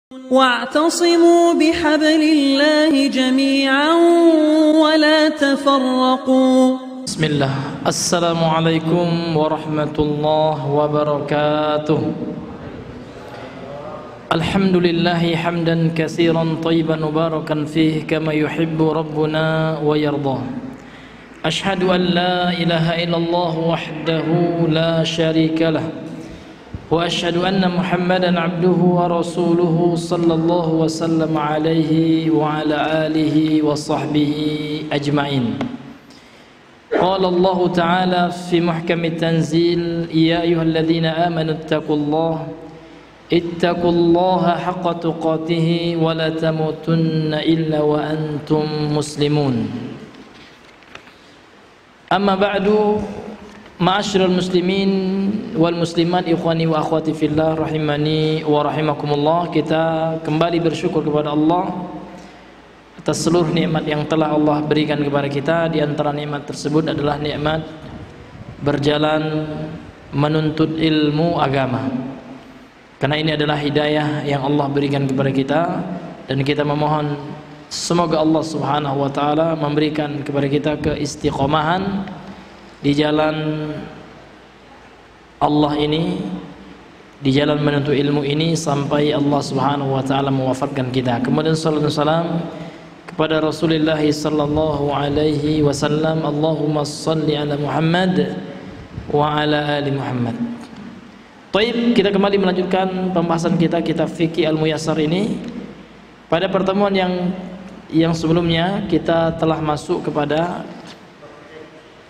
واعتصموا بحبل الله جميعا ولا تفرقوا. بسم الله. السلام عليكم ورحمة الله وبركاته. الحمد لله حمدا كثيرا طيبا مباركا فيه كما يحب ربنا ويرضى. أشهد أن لا إله إلا الله وحده لا شريك له وأشهد أن محمدا عبده ورسوله صلى الله وسلم عليه وعلى آله وصحبه أجمعين. قال الله تعالى في محكم التنزيل: يا أيها الذين آمنوا اتقوا الله حق تقاته ولا تموتن إلا وأنتم مسلمون. أما بعد، ma'asyiral muslimin wal muslimat, ikhwani wa akhwati fillah, rahimani wa rahimakumullah. Kita kembali bersyukur kepada Allah atas seluruh nikmat yang telah Allah berikan kepada kita. Di antara nikmat tersebut adalah nikmat berjalan menuntut ilmu agama, karena ini adalah hidayah yang Allah berikan kepada kita, dan kita memohon semoga Allah subhanahu wa ta'ala memberikan kepada kita keistiqomahan di jalan Allah ini, di jalan menuntut ilmu ini, sampai Allah subhanahu wa ta'ala mewafatkan kita. Kemudian sallallahu alaihi wasallam kepada Rasulullah sallallahu alaihi wasallam. Allahumma salli ala Muhammad wa ala ali Muhammad. Baik, kita kembali melanjutkan pembahasan kita kitab Fiqh Al-Muyassar ini. Pada pertemuan yang sebelumnya kita telah masuk kepada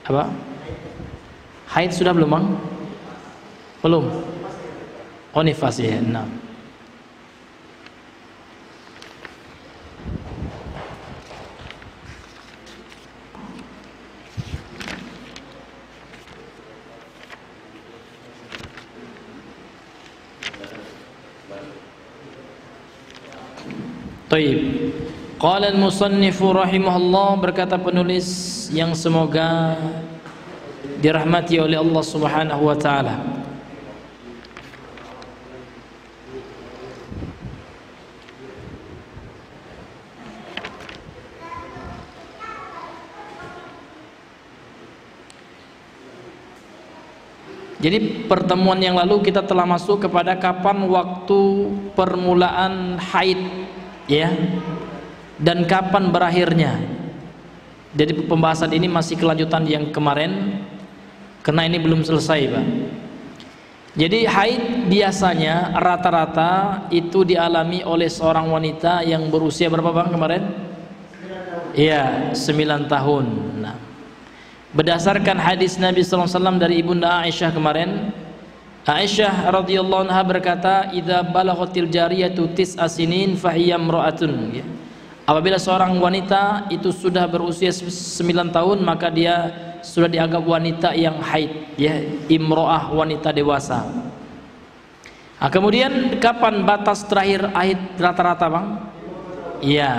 apa? Haid sudah belum, Bang? Belum. Oh, nifas ya. Nah. Taib. Qala al-musannifu rahimahullah, berkata penulis yang semoga dirahmati oleh Allah subhanahu wa ta'ala. Jadi pertemuan yang lalu kita telah masuk kepada kapan waktu permulaan haid, ya, dan kapan berakhirnya. Jadi pembahasan ini masih kelanjutan yang kemarin, karena ini belum selesai, Pak. Jadi haid biasanya rata-rata itu dialami oleh seorang wanita yang berusia berapa, Bang, kemarin? Iya, 9 tahun. Nah, berdasarkan hadis Nabi sallallahu alaihi wasallam dari Ibunda Aisyah kemarin, Aisyah radhiyallahu anha berkata, "Idza balaghatil jariyatu tis'a sinin fahiya imra'atun." Ya. Apabila seorang wanita itu sudah berusia 9 tahun, maka dia sudah dianggap wanita yang haid, ya, imro'ah, wanita dewasa. Nah, kemudian kapan batas terakhir haid rata-rata, Bang? Iya.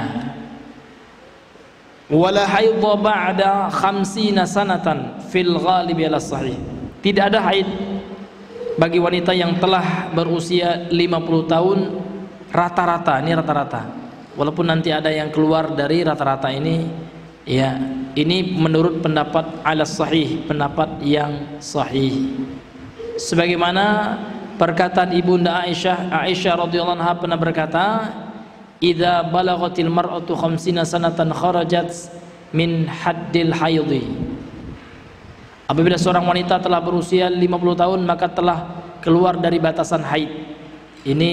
Wala haidha ba'da 50 sanatan fil ghalibi ala sahih. Tidak ada haid bagi wanita yang telah berusia 50 tahun rata-rata, ini rata-rata. Walaupun nanti ada yang keluar dari rata-rata ini, ya, ini menurut pendapat ala sahih, pendapat yang sahih. Sebagaimana perkataan Ibunda Aisyah radhiyallahu anha pernah berkata, "Idza balaghatil mar'atu 50 sanatan kharajat min haddil haidhi." Apabila seorang wanita telah berusia 50 tahun, maka telah keluar dari batasan haid. Ini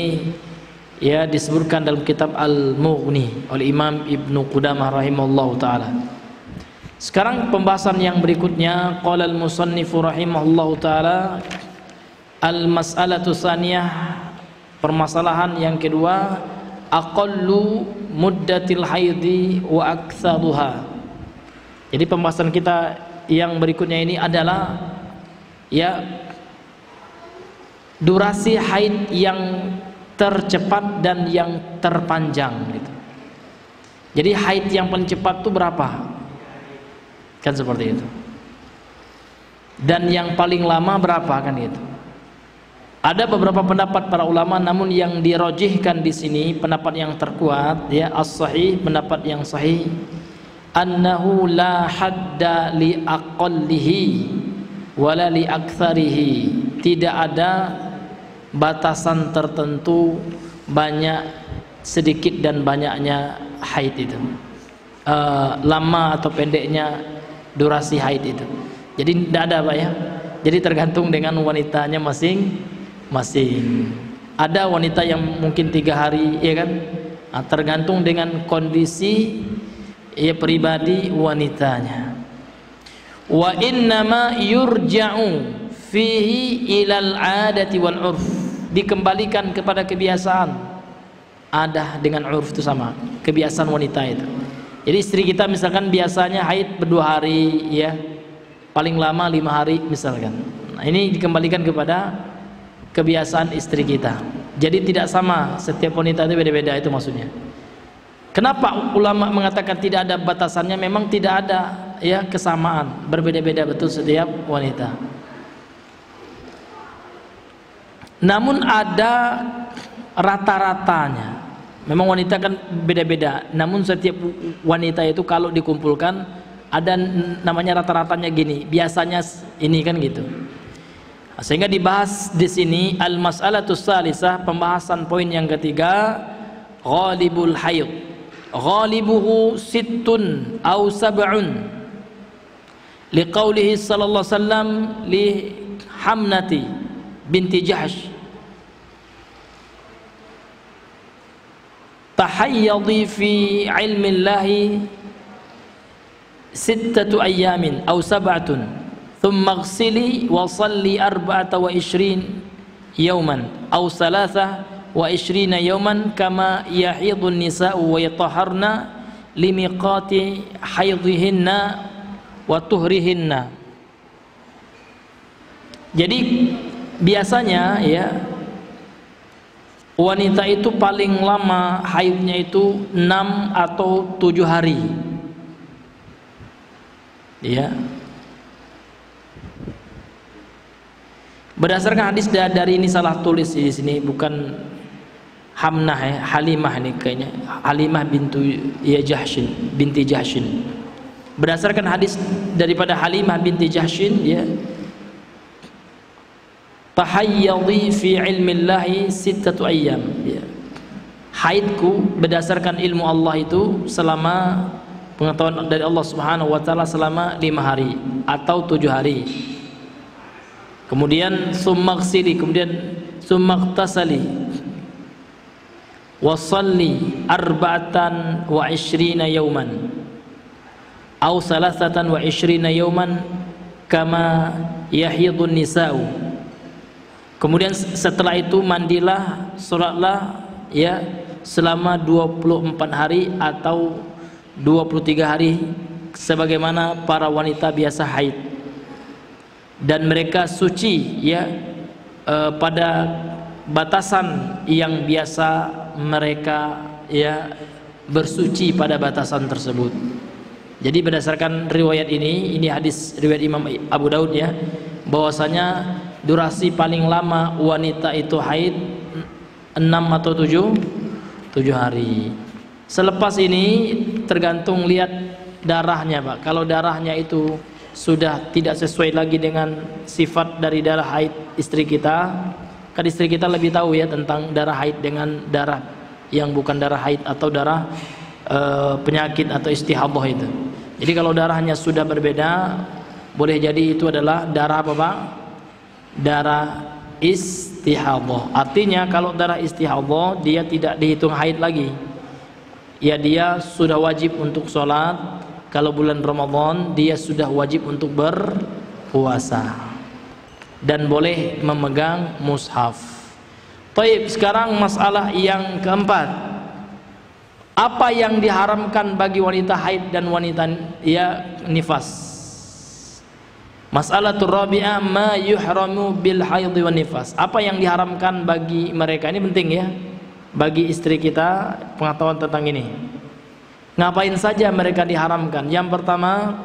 ya disebutkan dalam kitab Al-Mughni oleh Imam Ibnu Qudamah rahimahullahu taala. Sekarang pembahasan yang berikutnya, qala al-musannifu rahimahullahu taala, al-mas'alatu tsaniyah, permasalahan yang kedua, aqallu muddatil haidhi wa aktsaruha. Jadi pembahasan kita yang berikutnya ini adalah ya durasi haid yang tercepat dan yang terpanjang gitu. Jadi haid yang paling cepat itu berapa? Kan seperti itu. Dan yang paling lama berapa, kan gitu. Ada beberapa pendapat para ulama, namun yang dirojihkan di sini pendapat yang terkuat, ya, as-sahih, pendapat yang sahih, annahu la hadda li aqallihi wala li aktsarihi. Tidak ada batasan tertentu banyak, sedikit dan banyaknya haid itu, lama atau pendeknya durasi haid itu. Jadi tidak ada, Pak, ya. Jadi tergantung dengan wanitanya masing-masing. Ada wanita yang mungkin 3 hari, ya kan? Nah, tergantung dengan kondisi ya pribadi wanitanya. Wa innama yurja'u fihi ilal adati wal urf. Dikembalikan kepada kebiasaan. Adah dengan urf itu sama, kebiasaan wanita itu. Jadi istri kita misalkan biasanya haid 2 hari, ya, paling lama 5 hari misalkan. Nah, ini dikembalikan kepada kebiasaan istri kita. Jadi tidak sama, setiap wanita itu beda-beda, itu maksudnya. Kenapa ulama mengatakan tidak ada batasannya? Memang tidak ada, ya, kesamaan, berbeda-beda betul setiap wanita. Namun ada rata-ratanya. Memang wanita kan beda-beda, namun setiap wanita itu kalau dikumpulkan ada namanya rata-ratanya gini, biasanya ini kan gitu. Sehingga dibahas di sini al-mas'alatus salisah, pembahasan poin yang ketiga, ghalibul haid. Ghalibuhu sittun aw sab'un. Liqaulihi sallallahu alaihi wasallam li Hamnati binti Jahsh, tahayyadi fi ilmillahi 6 ayamin aw 7 thumma ighsili wa salli 24 yawman aw 23 yawman kama yahidun nisa'u wa yataharna limiqati haidhihinna wa tuhrihinna. Jadi biasanya, ya, wanita itu paling lama haidnya itu 6 atau 7 hari, ya. Berdasarkan hadis dari ini, salah tulis di sini, bukan Hamnah, ya, Halimah ini kayaknya, Halimah binti Jahshin. Berdasarkan hadis daripada Halimah binti Jahshin, ya, tahayyadi fi ilmillahi 6 ayyam, ya. Haidku berdasarkan ilmu Allah itu selama pengetahuan dari Allah Subhanahu wa taala selama 5 hari atau 7 hari. Kemudian summaghsili, kemudian summaghtasali wa salli 24 yawman aw 23 yawman kama yahidun nisa'u. Kemudian setelah itu mandilah, sholatlah, ya, selama 24 hari atau 23 hari sebagaimana para wanita biasa haid, dan mereka suci, ya, pada batasan yang biasa mereka, ya, bersuci pada batasan tersebut. Jadi berdasarkan riwayat ini hadis riwayat Imam Abu Daud, ya, bahwasanya durasi paling lama wanita itu haid 6 atau 7 hari. Selepas ini tergantung lihat darahnya, Pak. Kalau darahnya itu sudah tidak sesuai lagi dengan sifat dari darah haid istri kita, kan istri kita lebih tahu, ya, tentang darah haid dengan darah yang bukan darah haid atau darah penyakit atau istihadah itu. Jadi kalau darahnya sudah berbeda, boleh jadi itu adalah darah apa, Pak? Darah istihadah. Artinya kalau darah istihadah dia tidak dihitung haid lagi, ya, dia sudah wajib untuk sholat. Kalau bulan Ramadan dia sudah wajib untuk berpuasa dan boleh memegang mushaf. Baik, sekarang masalah yang keempat, apa yang diharamkan bagi wanita haid dan wanita, ya, nifas. Mas'alatul rabi'ah, ma yuhramu bil haid wan nifas. Apa yang diharamkan bagi mereka? Ini penting, ya, bagi istri kita pengetahuan tentang ini. Ngapain saja mereka diharamkan? Yang pertama,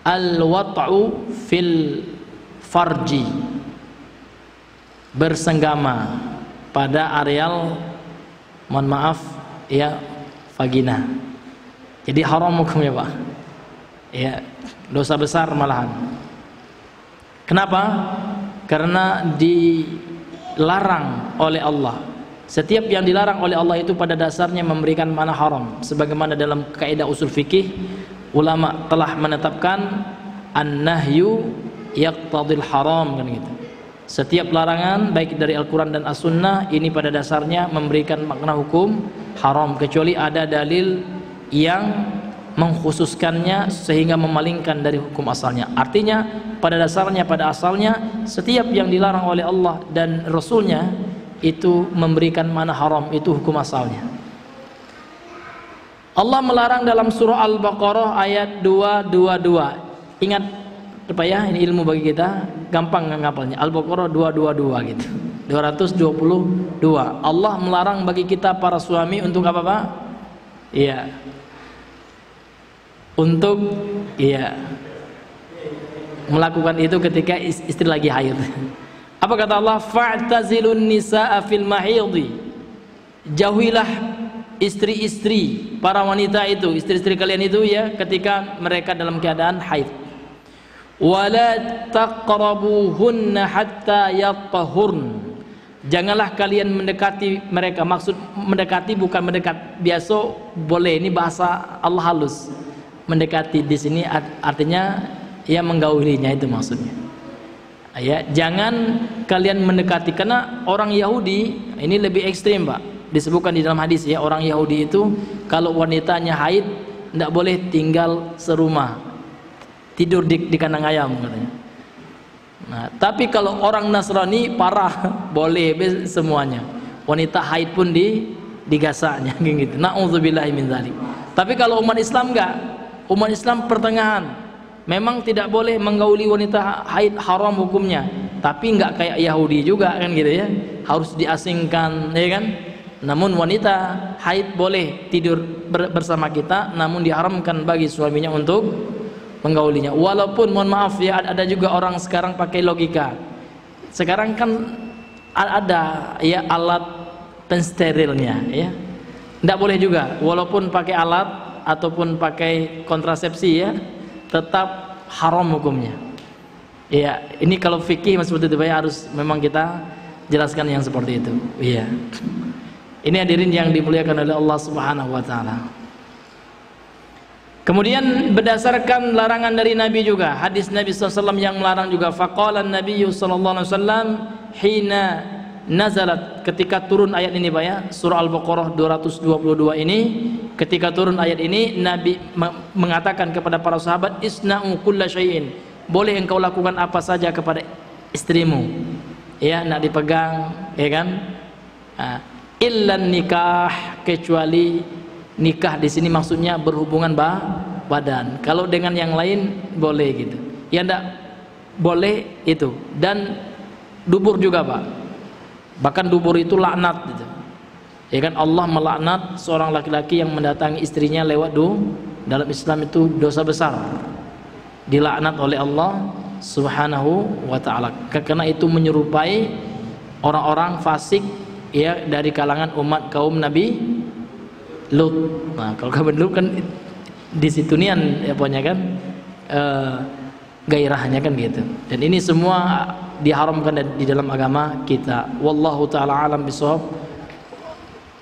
al-wat'u fil farji. bersenggama pada areal, mohon maaf ya, vagina. Jadi haram hukumnya Pak. Ya, dosa besar malahan. Kenapa? Karena dilarang oleh Allah. Setiap yang dilarang oleh Allah itu pada dasarnya memberikan makna haram. Sebagaimana dalam kaidah usul fikih, ulama telah menetapkan an-nahyu yaqtadil haram, kan gitu. Setiap larangan baik dari Al-Quran dan As-Sunnah ini pada dasarnya memberikan makna hukum haram, kecuali ada dalil yang mengkhususkannya sehingga memalingkan dari hukum asalnya. Artinya pada dasarnya, pada asalnya setiap yang dilarang oleh Allah dan Rasulnya itu memberikan makna haram, itu hukum asalnya. Allah melarang dalam surah Al-Baqarah ayat 222. Ingat apa ya, ini ilmu bagi kita, gampang ngapalnya. Al-Baqarah 222 gitu. 222. Allah melarang bagi kita para suami untuk apa Pak? Iya. Untuk melakukan itu ketika istri lagi haid. Apa kata Allah? Fa'tazilun nisaa fil mahidhi. Jauhilah istri-istri, para wanita itu, istri-istri kalian itu ya, ketika mereka dalam keadaan haid. Wala taqrabuhunna hatta yatahurn. Janganlah kalian mendekati mereka. Maksud mendekati bukan mendekat biasa, boleh, ini bahasa Allah halus. Mendekati di sini artinya ya menggaulinya, itu maksudnya. Ya, jangan kalian mendekati, karena orang Yahudi ini lebih ekstrim Pak. Disebutkan di dalam hadis ya, orang Yahudi itu kalau wanitanya haid tidak boleh tinggal serumah, tidur di kandang ayam katanya. Nah, tapi kalau orang Nasrani parah, boleh semuanya. Wanita haid pun digasaknya gitu. Nauzubillahi min dzalik. Tapi kalau umat Islam enggak. Umat Islam pertengahan. Memang tidak boleh menggauli wanita haid, haram hukumnya. Tapi enggak kayak Yahudi juga kan gitu ya. Harus diasingkan, ya kan? Namun wanita haid boleh tidur bersama kita, namun diharamkan bagi suaminya untuk menggaulinya. Walaupun mohon maaf ya, ada juga orang sekarang pakai logika. Sekarang kan ada ya alat pensterilnya ya. Tidak boleh juga, walaupun pakai alat ataupun pakai kontrasepsi ya, tetap haram hukumnya. Ya, ini kalau fikih seperti itu ya, harus memang kita jelaskan yang seperti itu. Iya. Ini hadirin yang dimuliakan oleh Allah Subhanahu wa taala. Kemudian berdasarkan larangan dari Nabi juga, hadis Nabi SAW yang melarang juga, faqala Nabi SAW hina nazalat, ketika turun ayat ini Pak ya, surah Al-Baqarah 222 ini, ketika turun ayat ini Nabi mengatakan kepada para sahabat, isna'u kulla syai'in, boleh engkau lakukan apa saja kepada istrimu ya, nak dipegang ya kan, illan nikah, kecuali nikah. Di sini maksudnya berhubungan badan. Kalau dengan yang lain boleh gitu. Ya enggak boleh itu. Dan dubur juga Pak. Bahkan dubur itu laknat gitu. Ya kan, Allah melaknat seorang laki-laki yang mendatangi istrinya lewat dalam Islam, itu dosa besar. Dilaknat oleh Allah Subhanahu wa taala. Karena itu menyerupai orang-orang fasik ya, dari kalangan umat kaum Nabi Lut. Nah, kalau kaum Lut kan di situ nian ya pokoknya kan gairahnya kan gitu. Dan ini semua diharamkan di dalam agama kita. Wallahu taala alam bisawab.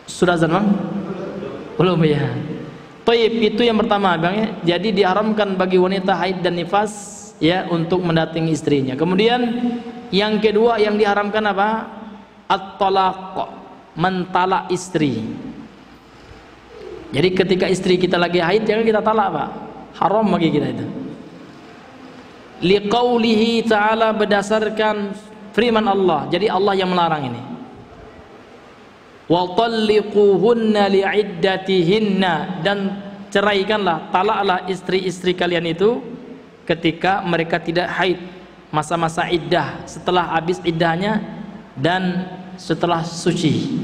Sudah azan Bang? Belum ya. Thayyib, itu yang pertama Bang ya. Jadi diharamkan bagi wanita haid dan nifas ya untuk mendatangi istrinya. Kemudian yang kedua yang diharamkan apa? At-talaq, mentalak istri. Jadi ketika istri kita lagi haid jangan kita talak Pak, haram bagi kita itu. Liqaulihi ta'ala, berdasarkan firman Allah. Jadi Allah yang melarang ini. Wa talliquhunna li'iddatihinna, dan ceraikanlah, talaklah istri-istri kalian itu ketika mereka tidak haid, masa-masa iddah, setelah habis iddahnya dan setelah suci.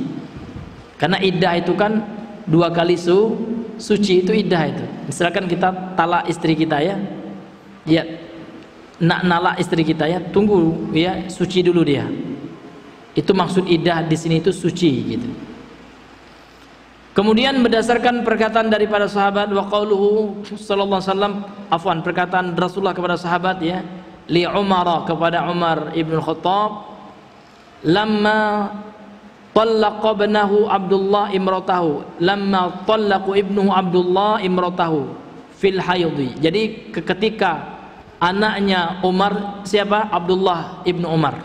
Karena iddah itu kan 2 kali suci, itu iddah itu. Misalkan kita talak istri kita ya, nak nalak istri kita ya, tunggu ya suci dulu dia. Itu maksud iddah di sini itu suci gitu. Kemudian berdasarkan perkataan daripada sahabat wa qauluhu sallallahu alaihi wasallam, afwan, perkataan Rasulullah kepada sahabat ya, li Umar, kepada Umar ibn Khattab, lamma talaqa ibnahu Abdullah imratahu, lamma talaqa ibnuhu Abdullah imratahu fil haidhi. Jadi ketika anaknya Umar, siapa? Abdullah ibnu Umar,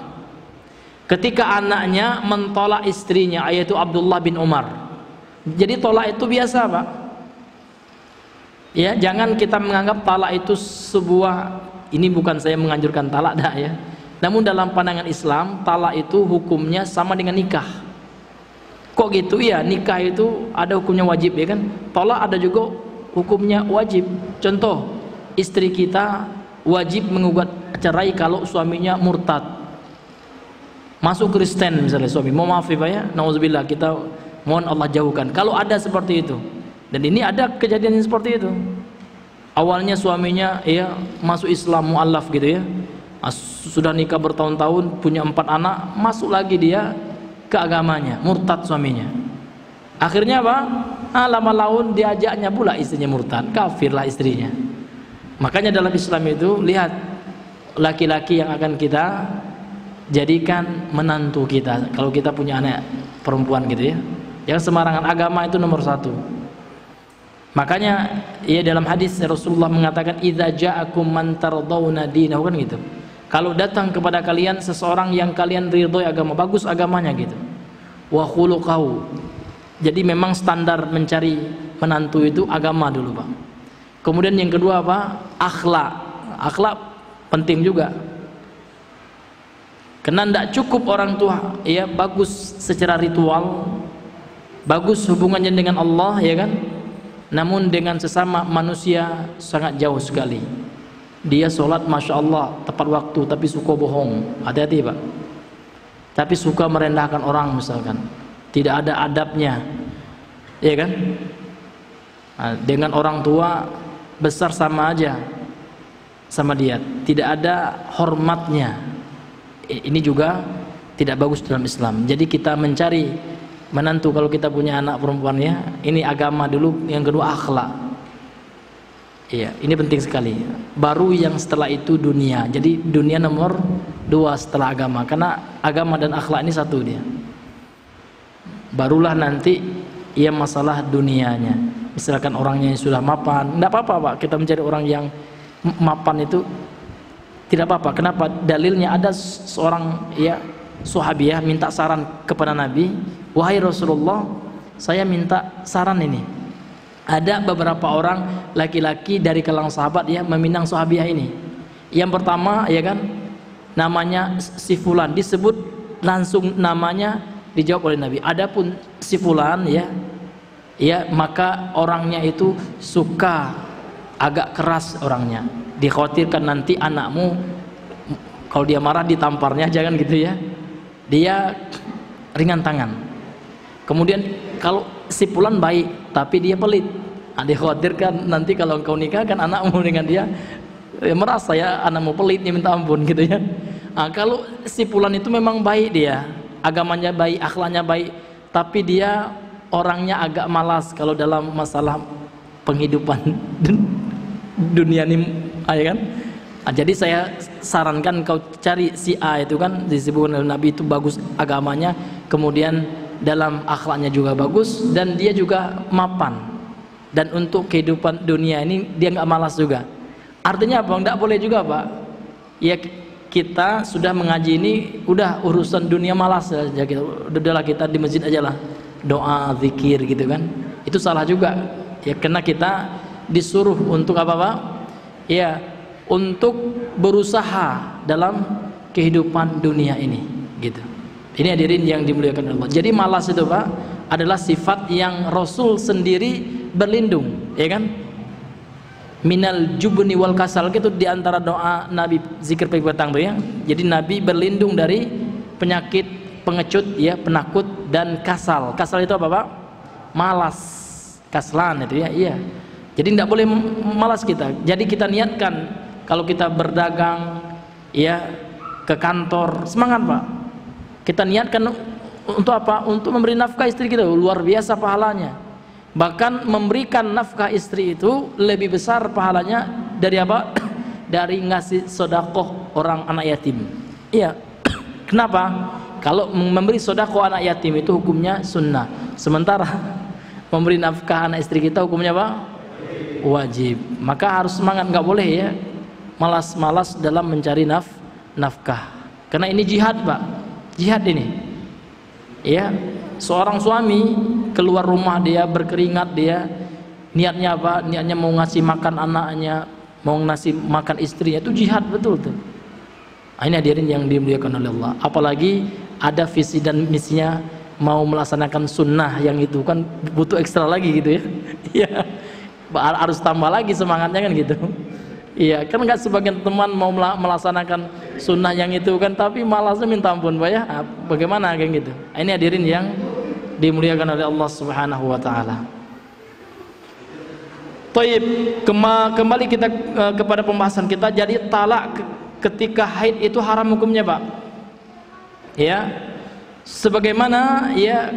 ketika anaknya mentolak istrinya yaitu Abdullah bin Umar. Jadi tolak itu biasa, Pak. Ya, jangan kita menganggap talak itu sebuah, ini bukan saya menganjurkan talak dah ya. Namun dalam pandangan Islam, talak itu hukumnya sama dengan nikah. Kok gitu ya? Nikah itu ada hukumnya wajib ya kan? Talak ada juga hukumnya wajib. Contoh, istri kita wajib mengugat cerai kalau suaminya murtad, masuk Kristen misalnya suami. Mau maaf ya Pak ya, nauzubillah, kita mohon Allah jauhkan kalau ada seperti itu. Dan ini ada kejadian seperti itu. Awalnya suaminya ya masuk Islam mu'allaf gitu ya, sudah nikah bertahun-tahun, punya 4 anak, masuk lagi dia ke agamanya, murtad suaminya. Akhirnya apa? Lama laun diajaknya pula istrinya murtad, kafirlah istrinya. Makanya dalam Islam itu lihat, laki-laki yang akan kita jadikan menantu kita kalau kita punya anak perempuan gitu ya, yang sembarangan, agama itu nomor 1. Makanya ya dalam hadis Rasulullah mengatakan idza ja'akum man tardawna dinahu, kan gitu. Kalau datang kepada kalian seseorang yang kalian ridhoi agama, bagus agamanya gitu, wa khuluquhu. Jadi memang standar mencari menantu itu agama dulu, Pak. Kemudian yang kedua apa? Akhlak. Akhlak penting juga. Karena tidak cukup orang tua ya bagus secara ritual, bagus hubungannya dengan Allah ya kan, namun dengan sesama manusia sangat jauh sekali. Dia sholat masya Allah tepat waktu tapi suka bohong, hati-hati Pak. Tapi suka merendahkan orang misalkan, tidak ada adabnya ya kan. Dengan orang tua besar sama aja sama dia, tidak ada hormatnya. Ini juga tidak bagus dalam Islam. Jadi kita mencari menantu kalau kita punya anak perempuannya, ini agama dulu, yang kedua akhlak. Iya, ini penting sekali. Baru yang setelah itu dunia. Jadi dunia nomor 2 setelah agama, karena agama dan akhlak ini satu dia. Barulah nanti ia masalah dunianya. Misalkan orangnya yang sudah mapan, tidak apa-apa Pak, kita mencari orang yang mapan itu tidak apa-apa. Kenapa? Dalilnya ada seorang ya sahabiah minta saran kepada Nabi, wahai Rasulullah, saya minta saran ini. Ada beberapa orang laki-laki dari kalangan sahabat ya meminang sahabiah ini. Yang pertama ya kan, namanya si fulan, disebut langsung namanya, dijawab oleh Nabi. Adapun si fulan ya maka orangnya itu suka agak keras orangnya. Dikhawatirkan nanti anakmu kalau dia marah ditamparnya, jangan gitu ya. Dia ringan tangan. Kemudian kalau si fulan baik tapi dia pelit, dikhawatirkan nanti kalau engkau nikahkan anakmu dengan dia, merasa ya anakmu pelit, dia minta ampun gitu ya. Kalau si fulan itu memang baik, dia agamanya baik, akhlaknya baik, tapi dia orangnya agak malas kalau dalam masalah penghidupan dunia ini ya kan. Jadi saya sarankan kau cari si A itu kan, disebutkan oleh Nabi itu bagus agamanya, kemudian dalam akhlaknya juga bagus, dan dia juga mapan, dan untuk kehidupan dunia ini dia nggak malas juga. Artinya apa? Nggak boleh juga Pak ya kita sudah mengaji ini udah urusan dunia malas aja gitu, udahlah kita di masjid aja lah, doa zikir gitu kan. Itu salah juga ya, karena kita disuruh untuk apa Pak ya, untuk berusaha dalam kehidupan dunia ini gitu. Ini hadirin yang dimuliakan Allah. Jadi malas itu Pak adalah sifat yang Rasul sendiri berlindung ya kan, minal jubni wal kasal, gitu diantara doa Nabi zikir pagi petang tuh ya. Jadi Nabi berlindung dari penyakit pengecut ya, penakut dan kasal. Kasal itu apa Pak? Malas, kaslan itu ya. Iya. Jadi tidak boleh malas kita. Jadi kita niatkan kalau kita berdagang ya, ke kantor, semangat Pak. Kita niatkan untuk apa? Untuk memberi nafkah istri kita, luar biasa pahalanya. Bahkan memberikan nafkah istri itu lebih besar pahalanya dari apa? Dari ngasih sedekah orang anak yatim. Iya. Kenapa? Kalau memberi sedekah anak yatim itu hukumnya sunnah. Sementara memberi nafkah anak istri kita hukumnya apa? Wajib. Maka harus semangat, nggak boleh ya malas-malas dalam mencari nafkah. Karena ini jihad, Pak. Jihad ini. Ya, seorang suami keluar rumah dia berkeringat, dia niatnya apa? Niatnya mau ngasih makan anaknya, mau ngasih makan istrinya, itu jihad betul tuh. Ini hadirin yang dimuliakan oleh Allah. Apalagi ada visi dan misinya mau melaksanakan sunnah, yang itu kan butuh ekstra lagi gitu ya. Iya. Harus tambah lagi semangatnya kan gitu. Iya, kan nggak sebagian teman mau melaksanakan sunnah yang itu kan, tapi malasnya minta ampun, Pak ya. Bagaimana kayak gitu? Ini hadirin yang dimuliakan oleh Allah Subhanahu wa taala. Taib, kembali kita kepada pembahasan kita. Jadi talak ketika haid itu haram hukumnya, Pak. Ya. Sebagaimana ya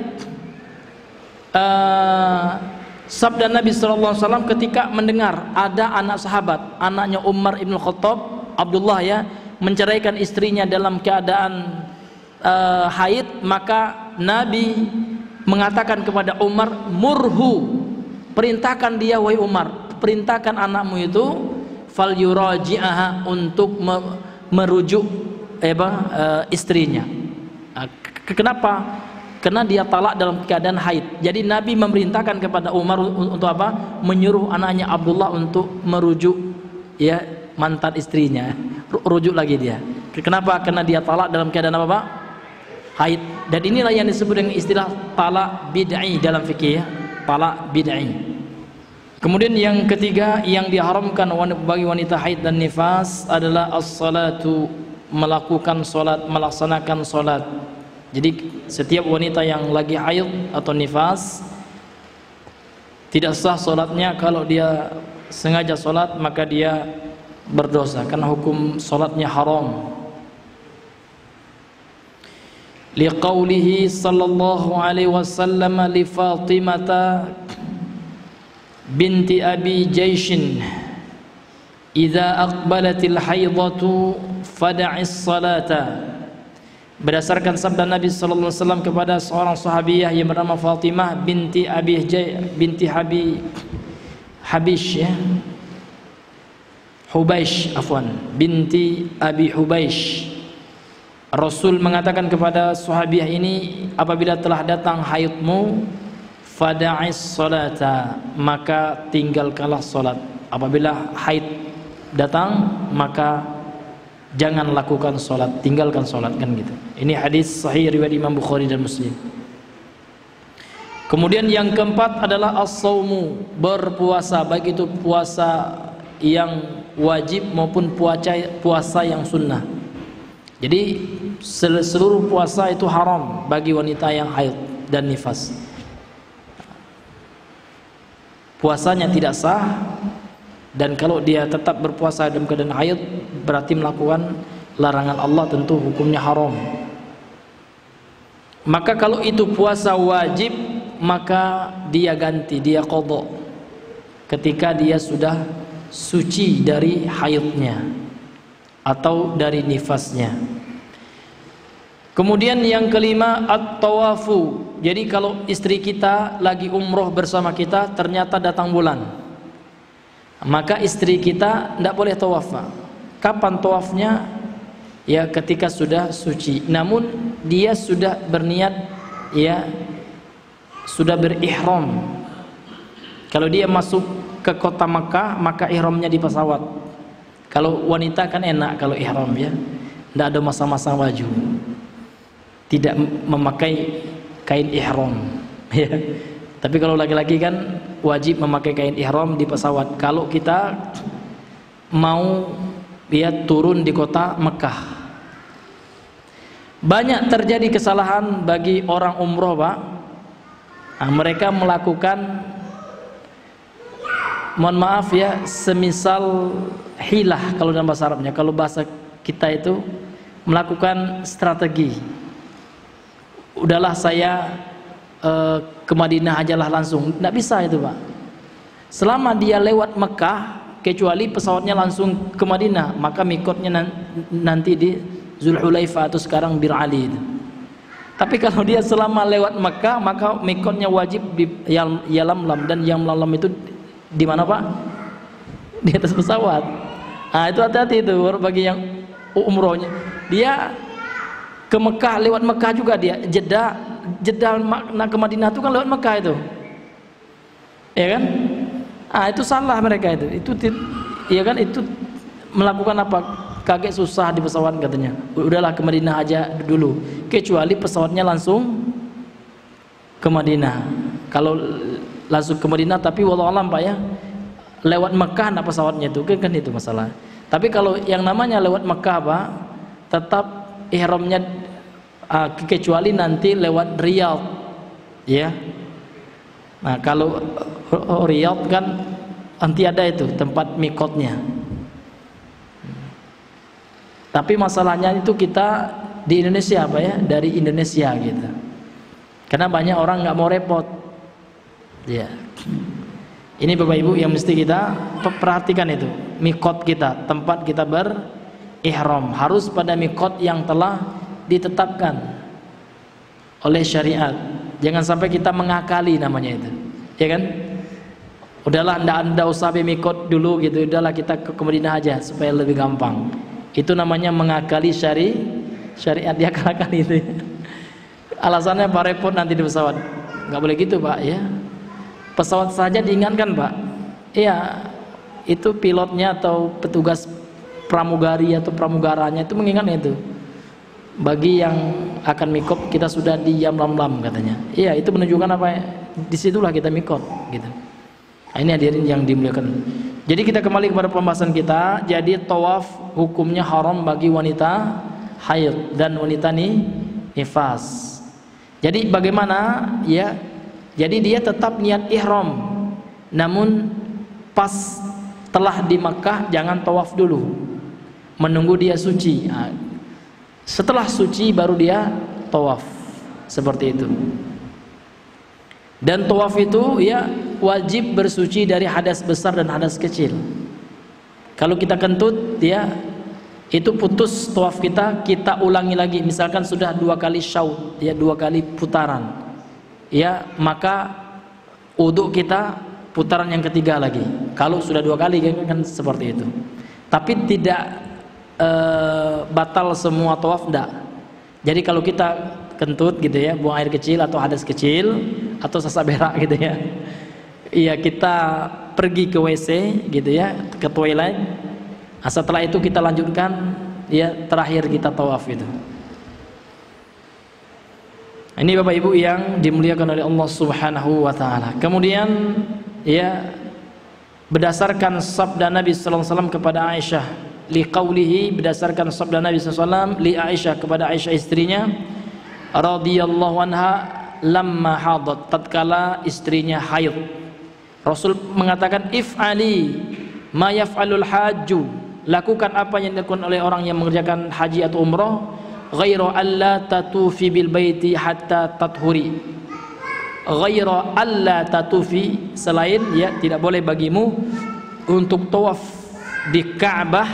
sabda Nabi SAW ketika mendengar ada anak sahabat, anaknya Umar ibn Khattab, Abdullah ya, menceraikan istrinya dalam keadaan haid, maka Nabi mengatakan kepada Umar, murhu, perintahkan dia wahai Umar, perintahkan anakmu itu fal yuraji'aha, untuk merujuk istrinya. Kenapa? Karena dia talak dalam keadaan haid. Jadi Nabi memerintahkan kepada Umar untuk apa? Menyuruh anaknya Abdullah untuk merujuk ya mantan istrinya. Rujuk lagi dia. Kenapa? Karena dia talak dalam keadaan apa, Pak? Haid. Dan inilah yang disebut dengan istilah talak bid'i dalam fikih ya. Talak bid'i. Kemudian yang ketiga yang diharamkan bagi wanita haid dan nifas adalah as-salatu, melakukan salat, melaksanakan salat. Jadi setiap wanita yang lagi haid atau nifas tidak sah salatnya. Kalau dia sengaja salat maka dia berdosa, karena hukum salatnya haram. Liqaulihi sallallahu alaihi wasallam li Fatimah binti Abi Jaishin, idza aqbalatil haidatu fada'is salata. Berdasarkan sabda Nabi sallallahu alaihi wasallam kepada seorang sahabiyah yang bernama Fatimah binti Habish ya. Hubaish, afwan, binti Abi Hubaish. Rasul mengatakan kepada sahabiyah ini, apabila telah datang haidmu, fada'is salata, maka tinggalkanlah salat. Apabila haid datang maka jangan lakukan salat, tinggalkan salat, kan gitu. Ini hadis sahih riwayat Imam Bukhari dan Muslim. Kemudian yang keempat adalah as-saumu, berpuasa, baik itu puasa yang wajib maupun puasa yang sunnah. Jadi seluruh puasa itu haram bagi wanita yang haid dan nifas. Puasanya tidak sah. Dan kalau dia tetap berpuasa dalam keadaan haid, berarti melakukan larangan Allah, tentu hukumnya haram. Maka kalau itu puasa wajib, maka dia ganti, dia qadha ketika dia sudah suci dari haidnya atau dari nifasnya. Kemudian yang kelima, at-tawafu. Jadi kalau istri kita lagi umroh bersama kita, ternyata datang bulan, maka istri kita tidak boleh tawaf. Kapan tawafnya? Ya ketika sudah suci. Namun dia sudah berniat, ya sudah berihram. Kalau dia masuk ke kota Makkah, maka ihramnya di pesawat. Kalau wanita kan enak kalau ihram ya, tidak ada masa-masa baju, tidak memakai kain ihram ya. Tapi kalau laki-laki kan wajib memakai kain ihram di pesawat. Kalau kita mau turun di kota Mekah, banyak terjadi kesalahan bagi orang umroh, Pak. Nah, mereka melakukan, mohon maaf ya, semisal hilah kalau dalam bahasa Arabnya. Kalau bahasa kita itu melakukan strategi. udahlah saya ke Madinah ajalah langsung. Tidak bisa itu Pak. Selama dia lewat Mekah, kecuali pesawatnya langsung ke Madinah, maka mikotnya nanti di Zulhulaifah atau sekarang Bir Ali itu. Tapi kalau dia selama lewat Mekah, maka mikotnya wajib di Yalamlam, dan Yalamlam itu di mana Pak? Di atas pesawat. Nah itu hati-hati itu bagi yang umrohnya. Dia ke Mekah, lewat Mekah juga dia. Jeddah makna ke Madinah itu kan lewat Mekah itu. Ya kan? Ah itu salah mereka itu. Itu ya kan, itu melakukan apa? Kaget susah di pesawat katanya. Udahlah ke Madinah aja dulu. Kecuali pesawatnya langsung ke Madinah. Kalau langsung ke Madinah tapi wallahu alam Pak ya, lewat Mekah nak pesawatnya itu kan itu masalah. Tapi kalau yang namanya lewat Mekah Pak, tetap ihramnya kecuali nanti lewat Riyadh ya. Nah kalau Riyadh kan nanti ada itu tempat mikotnya. Tapi masalahnya itu kita di Indonesia Pak ya, dari Indonesia gitu. Karena banyak orang nggak mau repot. Ya. Ini Bapak Ibu yang mesti kita perhatikan itu, mikot kita, tempat kita berihram harus pada mikot yang telah ditetapkan oleh syariat. Jangan sampai kita mengakali namanya itu, ya kan? Udahlah, anda usah mikot dulu gitu, udahlah kita ke Madinah aja supaya lebih gampang. Itu namanya mengakali syariat, dia akal-akali itu. Alasannya Pak repot nanti di pesawat. Nggak boleh gitu Pak ya. Pesawat saja diingatkan Pak. Iya, itu pilotnya atau petugas pramugari atau pramugaranya itu mengingatkan itu. Bagi yang akan mikot kita sudah di Yalamlam katanya. Iya, itu menunjukkan apa? Disitulah kita mikot gitu. Nah, ini hadirin yang dimuliakan. Jadi kita kembali kepada pembahasan kita. Jadi tawaf hukumnya haram bagi wanita haid dan wanita nifas. Jadi bagaimana ya? Jadi dia tetap niat ihram, namun pas telah di Makkah jangan tawaf dulu, menunggu dia suci. Nah, setelah suci baru dia tawaf, seperti itu. Dan tawaf itu ya wajib bersuci dari hadas besar dan hadas kecil. Kalau kita kentut ya itu putus tawaf kita ulangi lagi. Misalkan sudah 2 kali syaud ya, 2 kali putaran ya, maka wudhu kita putaran yang ketiga lagi. Kalau sudah 2 kali kan seperti itu. Tapi tidak batal semua tawaf, enggak. Jadi kalau kita kentut gitu ya, buang air kecil atau hadas kecil atau sesak berak gitu ya, iya kita pergi ke WC gitu ya, ke toilet. Nah, setelah itu kita lanjutkan ya, terakhir kita tawaf itu. Ini Bapak Ibu yang dimuliakan oleh Allah Subhanahu wa taala. Kemudian ya, berdasarkan sabda Nabi sallallahu alaihi wasallam kepada Aisyah, liqaulihi, berdasarkan sabda Nabi sallallahu alaihi wasallam li Aisyah, kepada Aisyah istrinya radhiyallahu anha, lamma hadat, tatkala istrinya haid, Rasul mengatakan if'ali ma yaf'alul hajju, lakukan apa yang dilakukan oleh orang yang mengerjakan haji atau umrah, ghaira alla tatufi bil baiti hatta tathuri, ghaira alla tatufi, selain ya tidak boleh bagimu untuk tawaf di Ka'bah,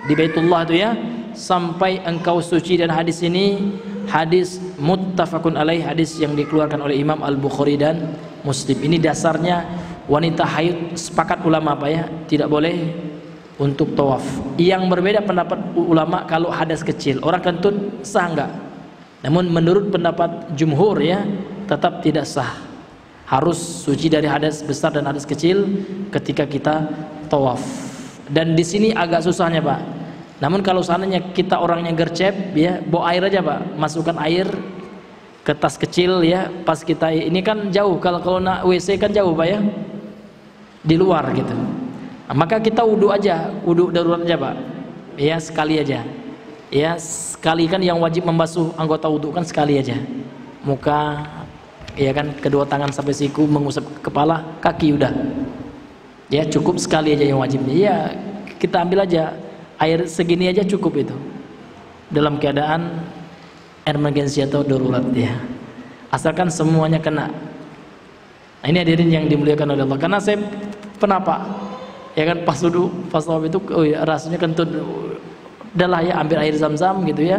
di Baitullah itu ya, sampai engkau suci. Dan hadis ini hadis muttafaqun alaih, hadis yang dikeluarkan oleh Imam Al-Bukhari dan Muslim. Ini dasarnya wanita haid, sepakat ulama apa ya, tidak boleh untuk tawaf. Yang berbeda pendapat ulama kalau hadas kecil, orang kentut sah enggak? Namun menurut pendapat jumhur ya, tetap tidak sah. Harus suci dari hadas besar dan hadas kecil ketika kita tawaf. Dan di sini agak susahnya Pak. Namun kalau seandainya kita orangnya gercep ya, bawa air aja Pak, masukkan air ke tas kecil ya, pas kita ini kan jauh, kalau nak WC kan jauh Pak ya, di luar gitu. Nah, maka kita wudhu aja, wudhu darurat aja Pak ya, sekali aja ya, sekali kan yang wajib membasuh anggota wudhu kan sekali aja, muka ya kan, kedua tangan sampai siku, mengusap kepala, kaki, udah ya, cukup sekali aja yang wajib ya. Kita ambil aja air segini aja cukup itu, dalam keadaan emergency atau darurat ya. asalkan semuanya kena. Nah, ini hadirin yang dimuliakan oleh Allah. Karena saya pernah Pak, ya kan pas wudu, pas tawaf itu rasanya kentut, udahlah ya ambil air zam-zam gitu ya.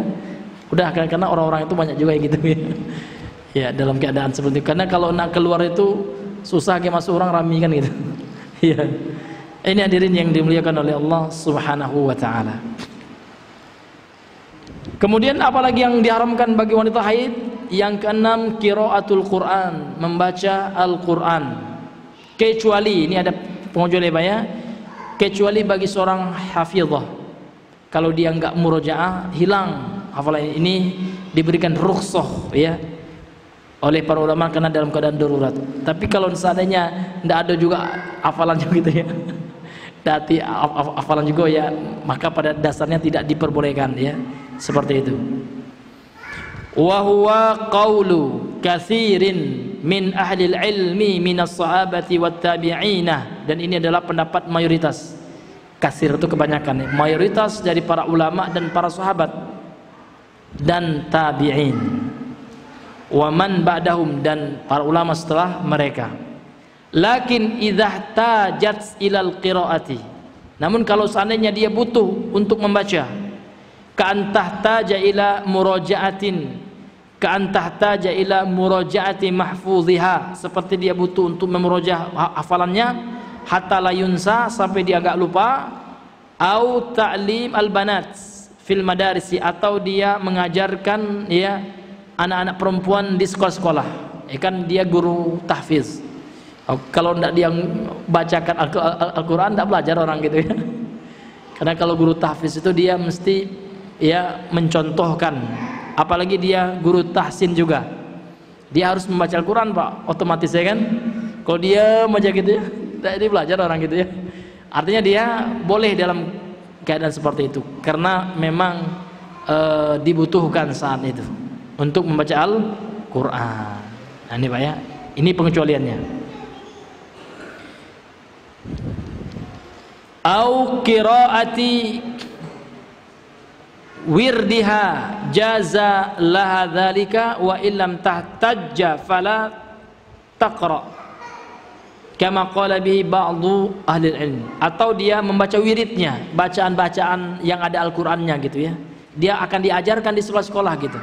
Udah, karena orang-orang itu banyak juga yang gitu ya. Ya dalam keadaan seperti itu. Karena kalau nak keluar itu susah kayak masuk orang rame kan gitu. Ya. Ini hadirin yang dimuliakan oleh Allah Subhanahu wa taala. Kemudian apalagi yang diharamkan bagi wanita haid? Yang keenam, qiraatul Quran, membaca Al-Quran. Kecuali, ini ada pengecualian ya, kecuali bagi seorang hafizah. Kalau dia enggak murojaah, hilang hafalan ini, diberikan rukhsah ya oleh para ulama karena dalam keadaan darurat. Tapi kalau seandainya tidak ada juga hafalan gitu ya, dati hafalan juga ya, maka pada dasarnya tidak diperbolehkan ya, seperti itu. Wa huwa qaulu katsirin min ahli ilmi minas sahabati wat tabi'ina, dan ini adalah pendapat mayoritas. Katsir itu kebanyakan ya, mayoritas dari para ulama dan para sahabat dan tabi'in, wa man ba'dahum, dan para ulama setelah mereka. Lakin idza tajat ilal qiraati, namun kalau seandainya dia butuh untuk membaca, ka'an tahtaja ila muraja'atin, ka'an tahtaja ila muraja'ati mahfuziha, seperti dia butuh untuk memurajah hafalannya hatta la yunsa, sampai dia agak lupa, au ta'lim al-banat fil madarisi, atau dia mengajarkan ya anak-anak perempuan di sekolah-sekolah, ya kan dia guru tahfiz. Kalau tidak dia bacakan Al-Quran, tidak belajar orang gitu ya. Karena kalau guru tahfiz itu dia mesti ya mencontohkan, apalagi dia guru tahsin juga, dia harus membaca Al-Quran Pak, otomatis ya kan. Kalau dia aja gitu ya, dia belajar orang gitu ya. Artinya dia boleh dalam keadaan seperti itu, karena memang dibutuhkan saat itu untuk membaca Al-Quran. Nah ini Pak ya, ini pengecualiannya. Au qiraati wirdiha jaza laha dzalika wa illam tahtajja fala taqra, kama qala bihi ba'du ahli ilm. Atau dia membaca wiridnya, bacaan-bacaan yang ada Al-Qur'annya gitu ya, dia akan diajarkan di sekolah-sekolah gitu,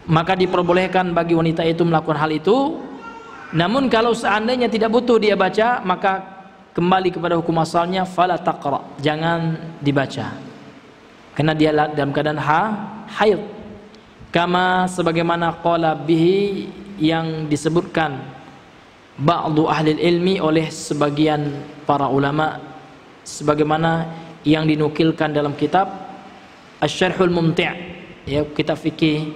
maka diperbolehkan bagi wanita itu melakukan hal itu. Namun kalau seandainya tidak butuh dia baca, maka kembali kepada hukum asalnya, fala taqra, jangan dibaca, karena dia dalam keadaan haid. Kama sebagaimana qala bihi, yang disebutkan ba'du ahli ilmi, oleh sebagian para ulama, sebagaimana yang dinukilkan dalam kitab Asy-Syarhul Mumti', ya kitab fikih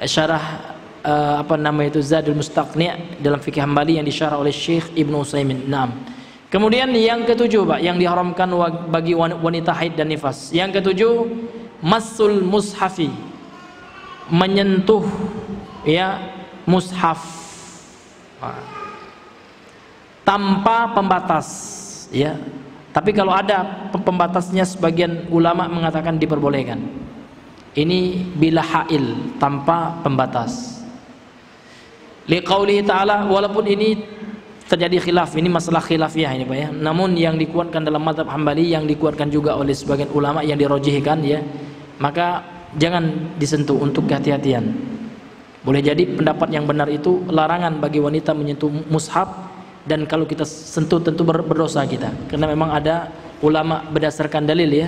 syarah Zadul Mustaqni' dalam fikih Hambali yang disyarah oleh Syekh Ibnu Utsaimin. Naam. Kemudian yang ketujuh Pak, yang diharamkan bagi wanita haid dan nifas. Yang ketujuh, masul mushafi, menyentuh ya mushaf tanpa pembatas ya. Tapi kalau ada pembatasnya, sebagian ulama mengatakan diperbolehkan. Ini bila hail, tanpa pembatas. Liqaulihi ta'ala, walaupun ini terjadi khilaf, ini masalah khilafiyah ini Pak ya. Namun yang dikuatkan dalam mazhab Hambali, yang dikuatkan juga oleh sebagian ulama, yang dirojihkan ya, maka jangan disentuh untuk kehati-hatian. Boleh jadi pendapat yang benar itu larangan bagi wanita menyentuh mushaf, dan kalau kita sentuh tentu berdosa kita, karena memang ada ulama berdasarkan dalil ya,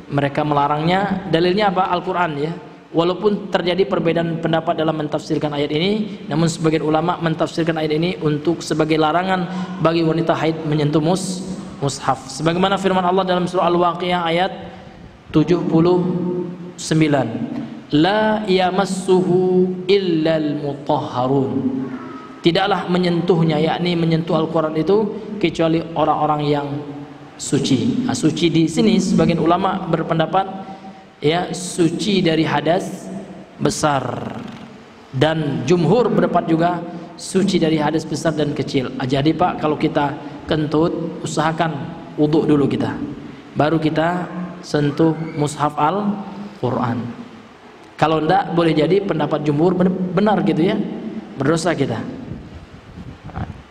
mereka melarangnya. Dalilnya apa? Al-Quran ya. Walaupun terjadi perbedaan pendapat dalam mentafsirkan ayat ini, namun sebagian ulama mentafsirkan ayat ini untuk sebagai larangan bagi wanita haid menyentuh mushaf. Sebagaimana firman Allah dalam surah Al-Waqiah ayat 79, la yamassuhu illal mutahharun, tidaklah menyentuhnya, yakni menyentuh Al-Quran itu, kecuali orang-orang yang suci. Nah, suci di sini sebagian ulama berpendapat ya suci dari hadas besar, dan jumhur berpendapat juga suci dari hadas besar dan kecil. Jadi Pak, kalau kita kentut, usahakan wudhu dulu kita, baru kita sentuh mushaf Al-Quran. Kalau enggak, boleh jadi pendapat jumhur benar gitu ya, berdosa kita.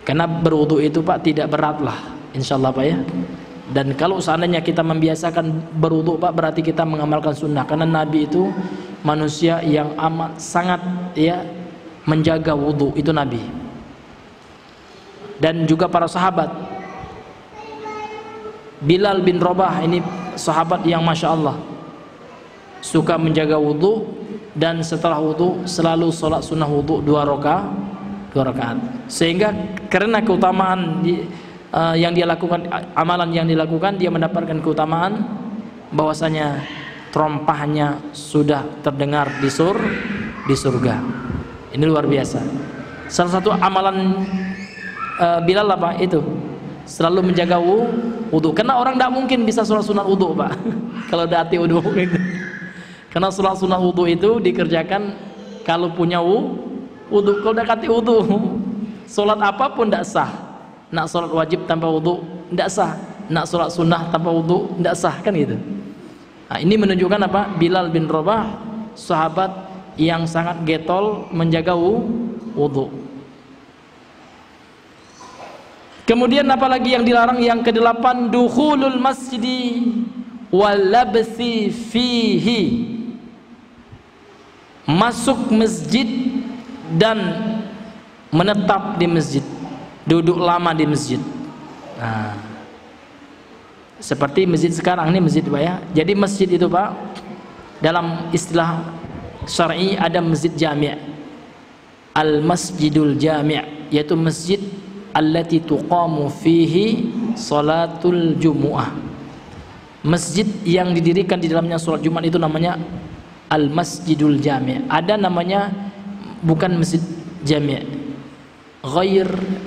Karena berwudu itu Pak tidak berat lah, insyaallah Pak ya. Dan kalau seandainya kita membiasakan berwudu Pak, berarti kita mengamalkan sunnah. Karena Nabi itu manusia yang amat sangat ya menjaga wudu, itu Nabi. Dan juga para sahabat. Bilal bin Rabah ini sahabat yang masya Allah suka menjaga wudu, dan setelah wudu selalu sholat sunnah wudu 2 rakaat. Sehingga karena keutamaan yang dia lakukan, amalan yang dilakukan, dia mendapatkan keutamaan bahwasanya trompahnya sudah terdengar di surga. Ini luar biasa. Salah satu amalan Bilal apa itu? Selalu menjaga wudu. Karena orang tidak mungkin bisa sholat sunat wudu Pak. Kalau dati wudu itu. Karena sholat sunat wudu itu dikerjakan kalau punya wudu. Kalau udah kati wudu, sholat apapun tidak sah. Nak sholat wajib tanpa wudu tidak sah. Nak sholat sunnah tanpa wudu tidak sah, kan gitu. Nah, ini menunjukkan apa? Bilal bin Rabah sahabat yang sangat getol menjaga wudu. Kemudian apalagi yang dilarang? Yang ke-8, dukhulul masjidi wal labsi fihi, masuk masjid dan menetap di masjid, duduk lama di masjid. Nah, seperti masjid sekarang ini masjid Pak ya. Jadi masjid itu Pak, dalam istilah syar'i ada masjid jami', al masjidul jami', yaitu masjid allati tuqamu fihi salatul jumu'ah. Masjid yang didirikan di dalamnya salat Jumat itu namanya al masjidul jami'. Ada namanya bukan masjid jami',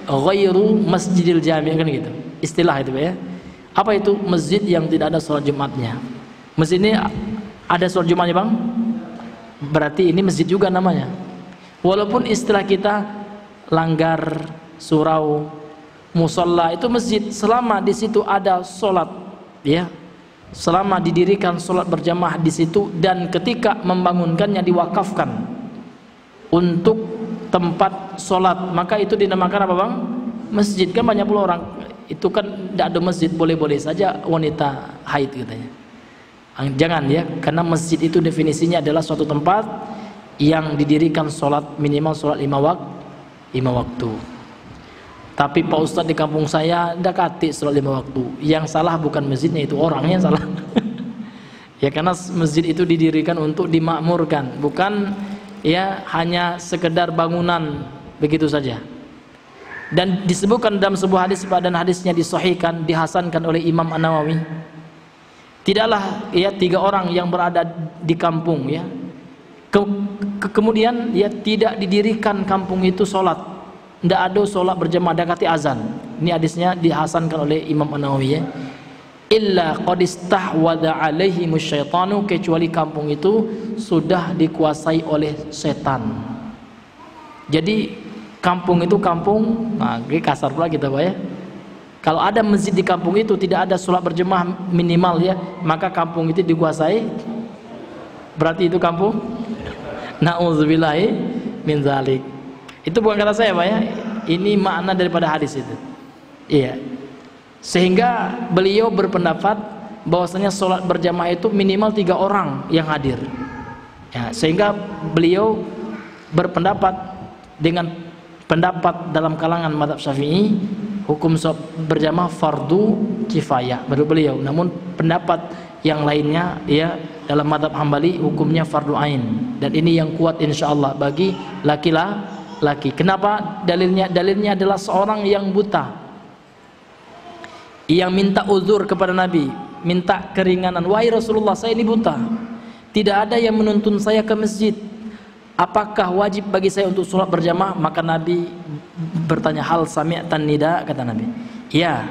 ghairu masjidil jami', kan gitu istilah itu Pak ya. Apa itu? Masjid yang tidak ada salat Jumatnya. Masjid ini ada salat Jumatnya Bang? Berarti ini masjid juga namanya. Walaupun istilah kita langgar, surau, musalla itu masjid, selama di situ ada solat, ya, selama didirikan solat berjamaah di situ, dan ketika membangunkannya diwakafkan untuk tempat solat, maka itu dinamakan apa Bang? Masjid. Kan banyak pula orang itu kan tidak ada masjid, boleh-boleh saja wanita haid katanya. Jangan ya, karena masjid itu definisinya adalah suatu tempat yang didirikan solat, minimal solat 5 waktu. Tapi Pak Ustadz di kampung saya dekati sholat 5 waktu. Yang salah bukan masjidnya, itu orangnya salah. Ya, karena masjid itu didirikan untuk dimakmurkan, bukan ya hanya sekedar bangunan begitu saja. Dan disebutkan dalam sebuah hadis, dan hadisnya disahihkan, dihasankan oleh Imam An-Nawawi. Tidaklah ya 3 orang yang berada di kampung ya, kemudian ya tidak didirikan kampung itu sholat, tidak ada sholat berjamaah, dekati azan. Ini hadisnya dihasankan oleh Imam An-Nawawi ya. Illa qad istahwadha alaihimus syaitanu, kecuali kampung itu sudah dikuasai oleh setan. Jadi kampung itu kampung, nah ini kasar pula kita Pak ya. Kalau ada masjid di kampung itu tidak ada sholat berjamaah minimal ya, maka kampung itu dikuasai, berarti itu kampung na'udzubillahi min zalik. Itu bukan kata saya Pak ya, ini makna daripada hadis itu. Iya. Sehingga beliau berpendapat bahwasanya sholat berjamaah itu minimal 3 orang yang hadir ya, sehingga beliau berpendapat dengan pendapat dalam kalangan mazhab Syafi'i, hukum sholat berjamaah fardu kifayah menurut beliau. Namun pendapat yang lainnya ya dalam mazhab Hambali hukumnya fardu ain, dan ini yang kuat insyaallah bagi laki-laki. Kenapa? Dalilnya adalah seorang yang buta yang minta uzur kepada Nabi, minta keringanan. Wahai Rasulullah, saya ini buta, tidak ada yang menuntun saya ke masjid, apakah wajib bagi saya untuk sholat berjamaah? Maka Nabi bertanya, hal sami'tan nida, kata Nabi. Ya.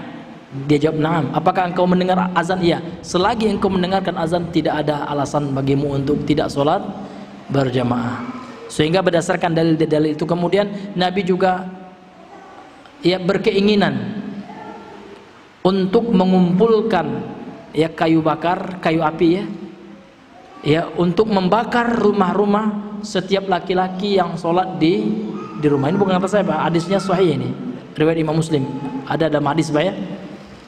Dia jawab, na'am. Apakah engkau mendengar azan? Iya. Selagi engkau mendengarkan azan, tidak ada alasan bagimu untuk tidak sholat berjamaah. Sehingga berdasarkan dalil-dalil itu kemudian Nabi juga ya berkeinginan untuk mengumpulkan ya kayu bakar, kayu api ya, ya untuk membakar rumah-rumah setiap laki-laki yang sholat di rumah. Ini bukan kata saya Pak, hadisnya sahih ini, riwayat Imam Muslim, ada dalam hadis Pak ya.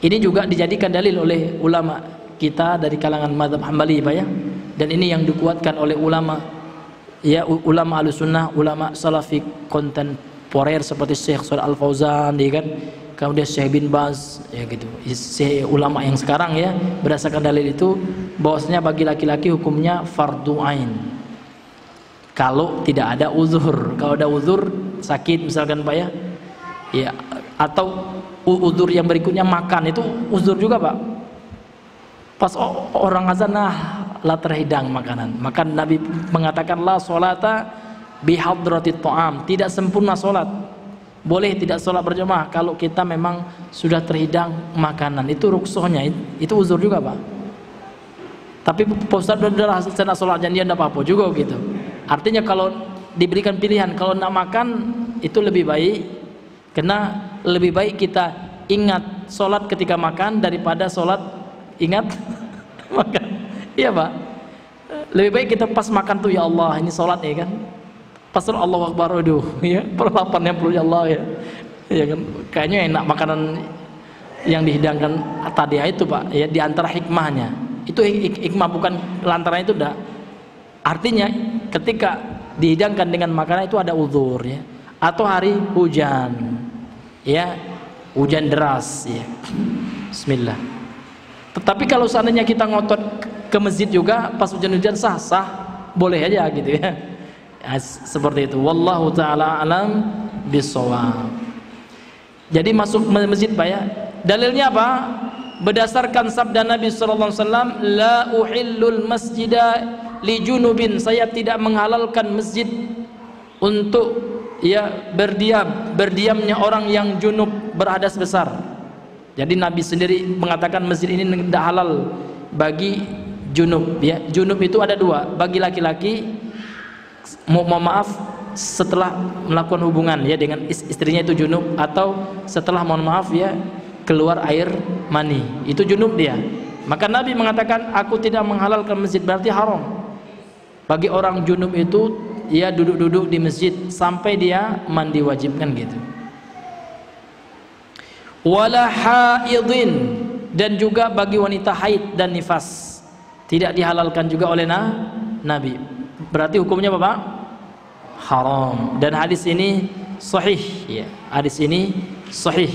Ini juga dijadikan dalil oleh ulama kita dari kalangan mazhab Hambali Pak ya, dan ini yang dikuatkan oleh ulama ya, ulama Ahlussunnah, ulama Salafi kontemporer seperti Syekh Shalih Al Fauzan ya kan, kemudian Syekh bin Baz ya gitu, ulama yang sekarang ya, berdasarkan dalil itu bahwasanya bagi laki-laki hukumnya fardu ain kalau tidak ada uzur. Kalau ada uzur sakit misalkan Pak ya, ya atau uzur yang berikutnya makan, itu uzur juga Pak. Pas orang azan lah terhidang makanan, maka Nabi mengatakan la sholata bihadratit ta'am, tidak sempurna sholat. Boleh tidak sholat berjamaah kalau kita memang sudah terhidang makanan, itu rukhsahnya, itu uzur juga Pak. Tapi Ustaz udah saya sholat janjian tidak apa-apa juga gitu. Artinya kalau diberikan pilihan, kalau nak makan itu lebih baik, karena lebih baik kita ingat sholat ketika makan daripada sholat ingat makan. Iya Pak, lebih baik kita pas makan tuh ya Allah ini sholat ya kan, pas Allahu Akbar, aduh ya perlapannya perlu ya Allah ya, ya kan, kayaknya enak makanan yang dihidangkan tadi itu Pak ya, diantara hikmahnya itu hikmah, bukan lantaran itu dah. Artinya ketika dihidangkan dengan makanan itu ada uzur ya, atau hari hujan ya, hujan deras ya, bismillah. Tetapi kalau seandainya kita ngotot ke masjid juga pas hujan-hujan sah boleh aja gitu ya. Ya, seperti itu. Wallahu taala alam bissawab. Jadi masuk masjid Pak ya. Dalilnya apa? Berdasarkan sabda Nabi sallallahu alaihi wasallam, la uhillul masjida li junubin, saya tidak menghalalkan masjid untuk ya berdiamnya orang yang junub berhadas besar. Jadi Nabi sendiri mengatakan masjid ini tidak halal bagi junub ya. Junub itu ada dua, bagi laki-laki maaf setelah melakukan hubungan ya dengan istrinya itu junub, atau setelah mohon maaf ya keluar air mani, itu junub dia. Maka Nabi mengatakan aku tidak menghalalkan masjid, berarti haram bagi orang junub itu ya duduk-duduk di masjid sampai dia mandi wajib kan gitu. Wala haidin, dan juga bagi wanita haid dan nifas tidak dihalalkan juga oleh Nabi. Berarti hukumnya apa Pak? Haram. Dan hadis ini sahih ya. Hadis ini sahih.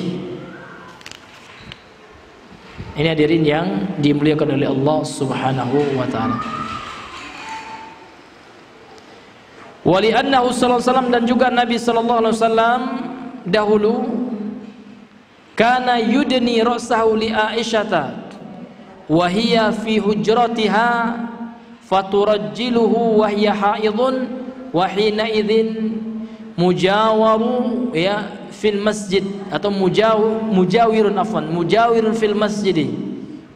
Ini hadirin yang dimuliakan oleh Allah Subhanahu wa taala. Wali annahu sallallahu alaihi wasallam, dan juga Nabi sallallahu alaihi wasallam dahulu kana yudni ra'sahu li Aisyata wa hiya fi hujratiha faturajjiluhu wa hiya haidun wa hina idzin mujawaru ya fil masjid, atau mujawirun fil masjid,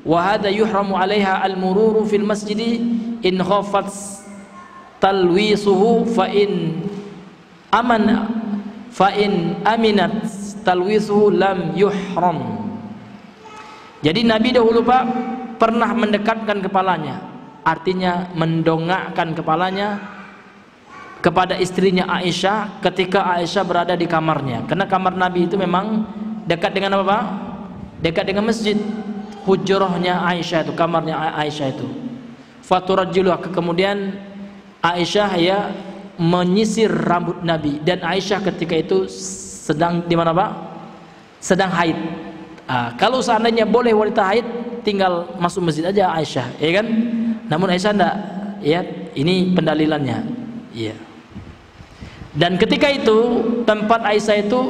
wa hadha yuhramu 'alaiha al-mururu fil masjid in khafat talwisuhu fa in aminat talwisuhu lam yuhram. Jadi Nabi dahulu Pak pernah mendekatkan kepalanya, artinya mendongakkan kepalanya kepada istrinya Aisyah ketika Aisyah berada di kamarnya, karena kamar Nabi itu memang dekat dengan apa Pak? Dekat dengan masjid. Hujrahnya Aisyah itu, kamarnya Aisyah itu. Faturajjiluha, kemudian Aisyah ya menyisir rambut Nabi, dan Aisyah ketika itu sedang di mana Pak? Sedang haid. Kalau seandainya boleh wanita haid tinggal masuk masjid aja Aisyah, ya kan? Namun Aisyah enggak, ya. Ini pendalilannya. Iya. Dan ketika itu tempat Aisyah itu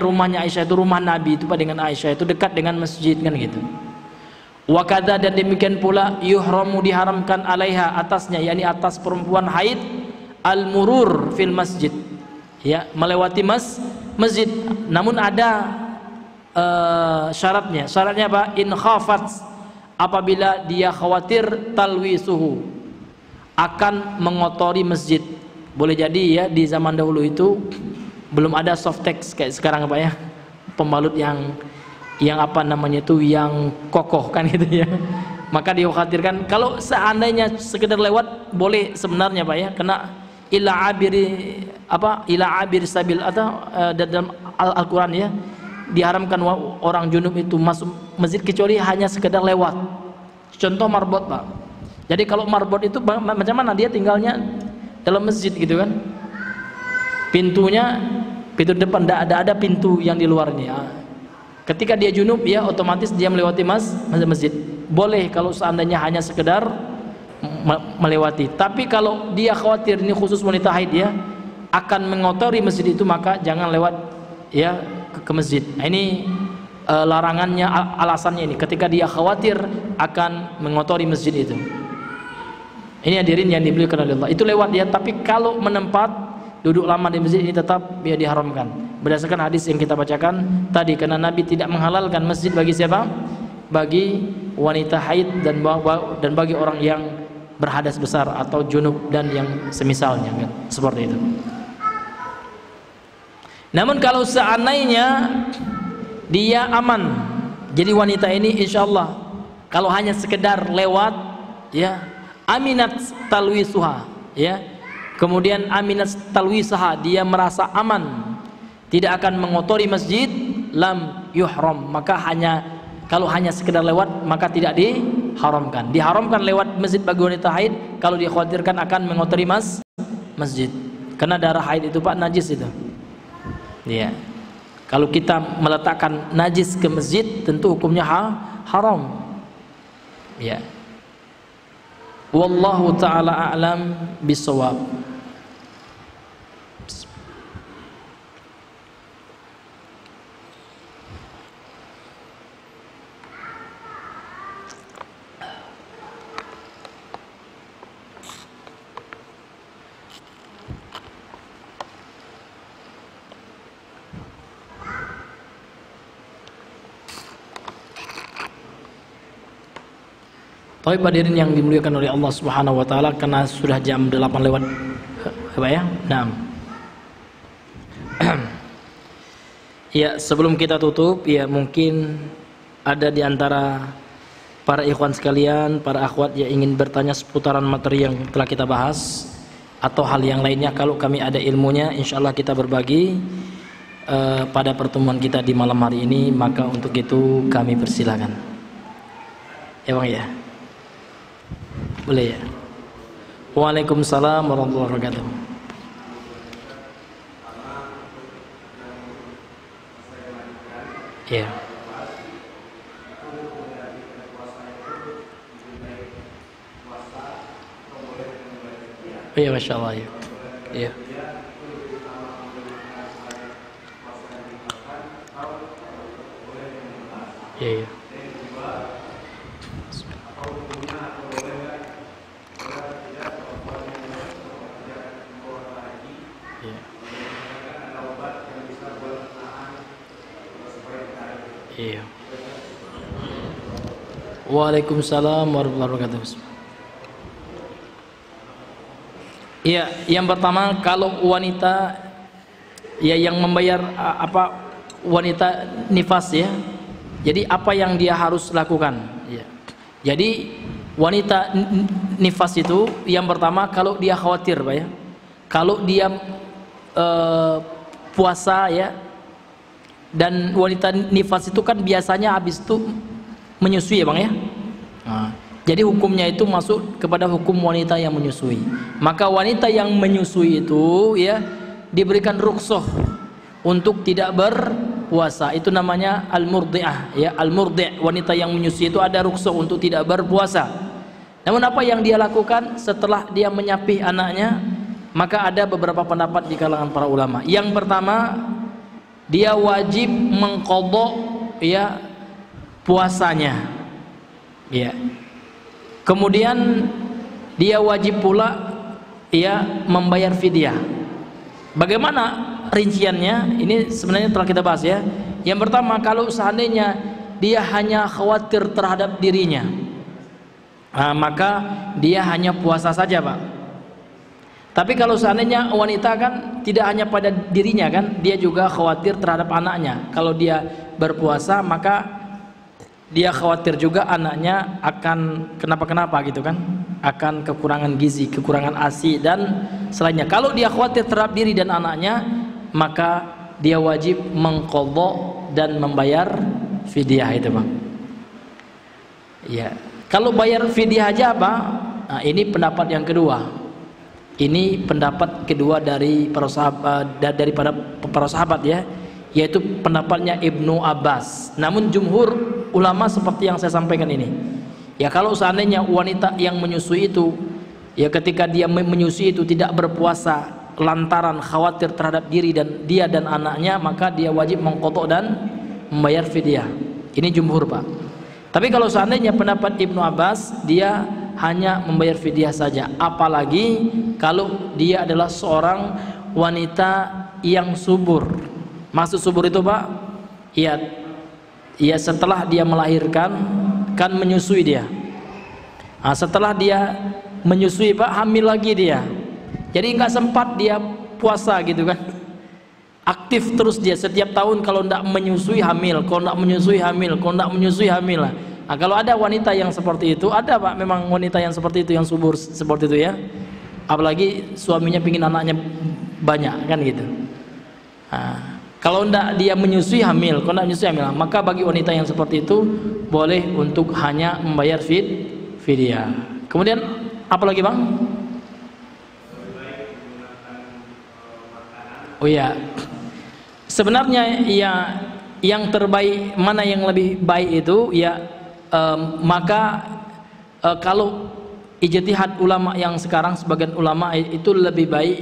rumahnya Aisyah itu, rumah Nabi itu Pak dengan Aisyah itu dekat dengan masjid kan gitu. Wa kadza, dan demikian pula yuhramu, diharamkan alaiha, atasnya, yakni atas perempuan haid, al-murur fil masjid, ya melewati masjid. Namun ada syaratnya. Syaratnya apa? In khafat, apabila dia khawatir talwisuhu, akan mengotori masjid. Boleh jadi ya di zaman dahulu itu belum ada softex kayak sekarang Pak ya, pembalut yang apa namanya itu yang kokoh kan gitu ya. Maka dikhawatirkan kalau seandainya sekedar lewat boleh sebenarnya Pak ya, kena ila abir sabil atau dalam Al-Qur'an ya, diharamkan orang junub itu masuk masjid kecuali hanya sekedar lewat. Contoh marbot Pak. Jadi kalau marbot itu macam mana, dia tinggalnya dalam masjid gitu kan, pintunya pintu depan, tidak ada pintu yang di luarnya. Ketika dia junub ya otomatis dia melewati masjid. Boleh kalau seandainya hanya sekedar melewati. Tapi kalau dia khawatir, ini khusus wanita haid ya, akan mengotori masjid itu, maka jangan lewat ya ke masjid. Nah, ini larangannya, alasannya ini ketika dia khawatir akan mengotori masjid itu. Ini hadirin yang dimuliakan oleh Allah. Itu lewat ya, tapi kalau menempat duduk lama di masjid ini tetap ya diharamkan. Berdasarkan hadis yang kita bacakan tadi, karena Nabi tidak menghalalkan masjid bagi siapa? Bagi wanita haid dan bagi orang yang berhadas besar atau junub dan yang semisalnya kan? Seperti itu. Namun kalau seandainya dia aman, jadi wanita ini insya Allah kalau hanya sekedar lewat ya, aminat talwisuha ya, kemudian aminat talwisaha, dia merasa aman tidak akan mengotori masjid, lam yuhram, maka kalau hanya sekedar lewat maka tidak diharamkan. Diharamkan lewat masjid bagi wanita haid kalau dikhawatirkan akan mengotori masjid, karena darah haid itu Pak najis itu ya. Kalau kita meletakkan najis ke masjid tentu hukumnya haram ya. Wallahu ta'ala a'lam bisawab. Tapi hadirin yang dimuliakan oleh Allah Subhanahu wa taala, karena sudah jam 8 lewat apa ya? 6. Ya, sebelum kita tutup ya, mungkin ada di antara para ikhwan sekalian, para akhwat yang ingin bertanya seputaran materi yang telah kita bahas atau hal yang lainnya. Kalau kami ada ilmunya, insyaallah kita berbagi pada pertemuan kita di malam hari ini, maka untuk itu kami persilakan. Ya Bang ya. Boleh ya. Waalaikumsalam warahmatullahi wabarakatuh. Ya. Iya, masya Allah ya. Iya. Iya. Iya. Iya. Waalaikumsalam warahmatullahi wabarakatuh. Iya, yang pertama kalau wanita ya yang membayar wanita nifas ya. Jadi apa yang dia harus lakukan? Ya. Jadi wanita nifas itu yang pertama kalau dia khawatir Pak ya. Kalau dia puasa ya, dan wanita nifas itu kan biasanya habis itu menyusui ya Bang ya. Nah, jadi hukumnya itu masuk kepada hukum wanita yang menyusui. Maka wanita yang menyusui itu ya diberikan rukhsah untuk tidak berpuasa. Itu namanya al-murdi'ah ya, al-murdi', wanita yang menyusui itu ada rukhsah untuk tidak berpuasa. Namun apa yang dia lakukan setelah dia menyapih anaknya? Maka ada beberapa pendapat di kalangan para ulama. Yang pertama, dia wajib mengqadha ya puasanya. Ya. Kemudian dia wajib pula ya membayar fidyah. Bagaimana rinciannya? Ini sebenarnya telah kita bahas ya. Yang pertama, kalau seandainya dia hanya khawatir terhadap dirinya, maka dia hanya puasa saja Pak. Tapi kalau seandainya wanita kan tidak hanya pada dirinya kan, dia juga khawatir terhadap anaknya. Kalau dia berpuasa maka dia khawatir juga anaknya akan kenapa-kenapa gitu kan, akan kekurangan gizi, kekurangan ASI dan selainnya. Kalau dia khawatir terhadap diri dan anaknya, maka dia wajib mengqadha dan membayar fidyah itu, Bang. Ya, kalau bayar fidyah aja apa? Nah, ini pendapat yang kedua. Ini pendapat kedua dari para sahabat ya, yaitu pendapatnya Ibnu Abbas. Namun jumhur ulama seperti yang saya sampaikan ini, ya kalau seandainya wanita yang menyusui itu, ya ketika dia menyusui itu tidak berpuasa lantaran khawatir terhadap diri dan dia dan anaknya, maka dia wajib mengqadha dan membayar fidyah. Ini jumhur, Pak. Tapi kalau seandainya pendapat Ibnu Abbas, dia hanya membayar fidyah saja, apalagi kalau dia adalah seorang wanita yang subur. Maksud subur itu, Pak, ya setelah dia melahirkan kan menyusui dia. Nah, setelah dia menyusui, Pak, hamil lagi dia. Jadi nggak sempat dia puasa gitu kan. Aktif terus dia setiap tahun, kalau nggak menyusui hamil, kalau nggak menyusui hamil, kalau nggak menyusui hamil lah. Nah, kalau ada wanita yang seperti itu, ada, Pak, memang wanita yang seperti itu, yang subur seperti itu ya. Apalagi suaminya pingin anaknya banyak kan gitu. Nah, kalau tidak dia menyusui hamil, kalau tidak menyusui hamil, maka bagi wanita yang seperti itu boleh untuk hanya membayar fidyah. Kemudian apa lagi, Bang? Oh ya, sebenarnya ya yang terbaik, mana yang lebih baik itu ya, maka kalau ijtihad ulama yang sekarang, sebagian ulama itu lebih baik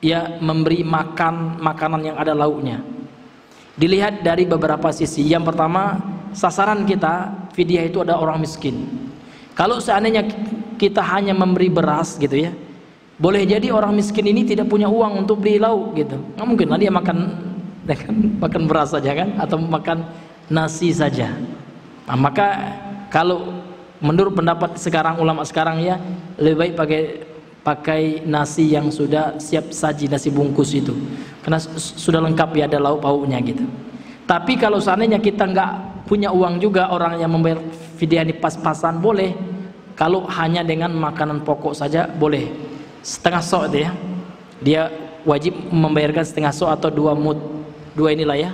ya memberi makan makanan yang ada lauknya. Dilihat dari beberapa sisi. Yang pertama, sasaran kita fidyah itu ada orang miskin. Kalau seandainya kita hanya memberi beras gitu ya, boleh jadi orang miskin ini tidak punya uang untuk beli lauk gitu. Nggak mungkin lah dia makan beras saja kan, atau makan nasi saja. Nah, maka kalau menurut pendapat sekarang, ulama sekarang ya, lebih baik pakai nasi yang sudah siap saji, nasi bungkus itu, karena sudah lengkap ya, ada lauk pauknya gitu. Tapi kalau seandainya kita nggak punya uang juga, orang yang membayar fidyah ini pas-pasan boleh. Kalau hanya dengan makanan pokok saja boleh, setengah sok itu ya, dia wajib membayarkan setengah sok atau 2 mud, 2 inilah ya,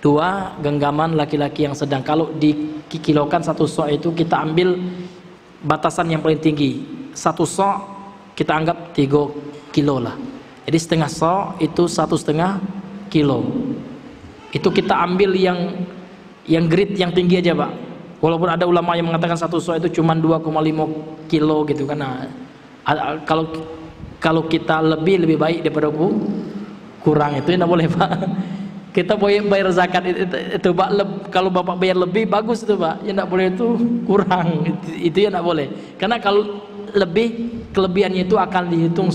2 genggaman laki-laki yang sedang. Kalau dikilokan 1 sok itu kita ambil batasan yang paling tinggi, 1 sok kita anggap 3 kilo lah. Jadi setengah sok itu 1,5 kilo. Itu kita ambil yang grade yang tinggi aja, Pak. Walaupun ada ulama yang mengatakan 1 sok itu cuma 2,5 kilo gitu kan. Nah, kalau kita lebih baik daripada kurang, itu tidak boleh, Pak. Kita boleh bayar zakat itu Pak, kalau Bapak bayar lebih bagus itu, Pak. Ya tidak boleh itu kurang, itu ya tidak boleh. Karena kalau lebih, kelebihannya itu akan dihitung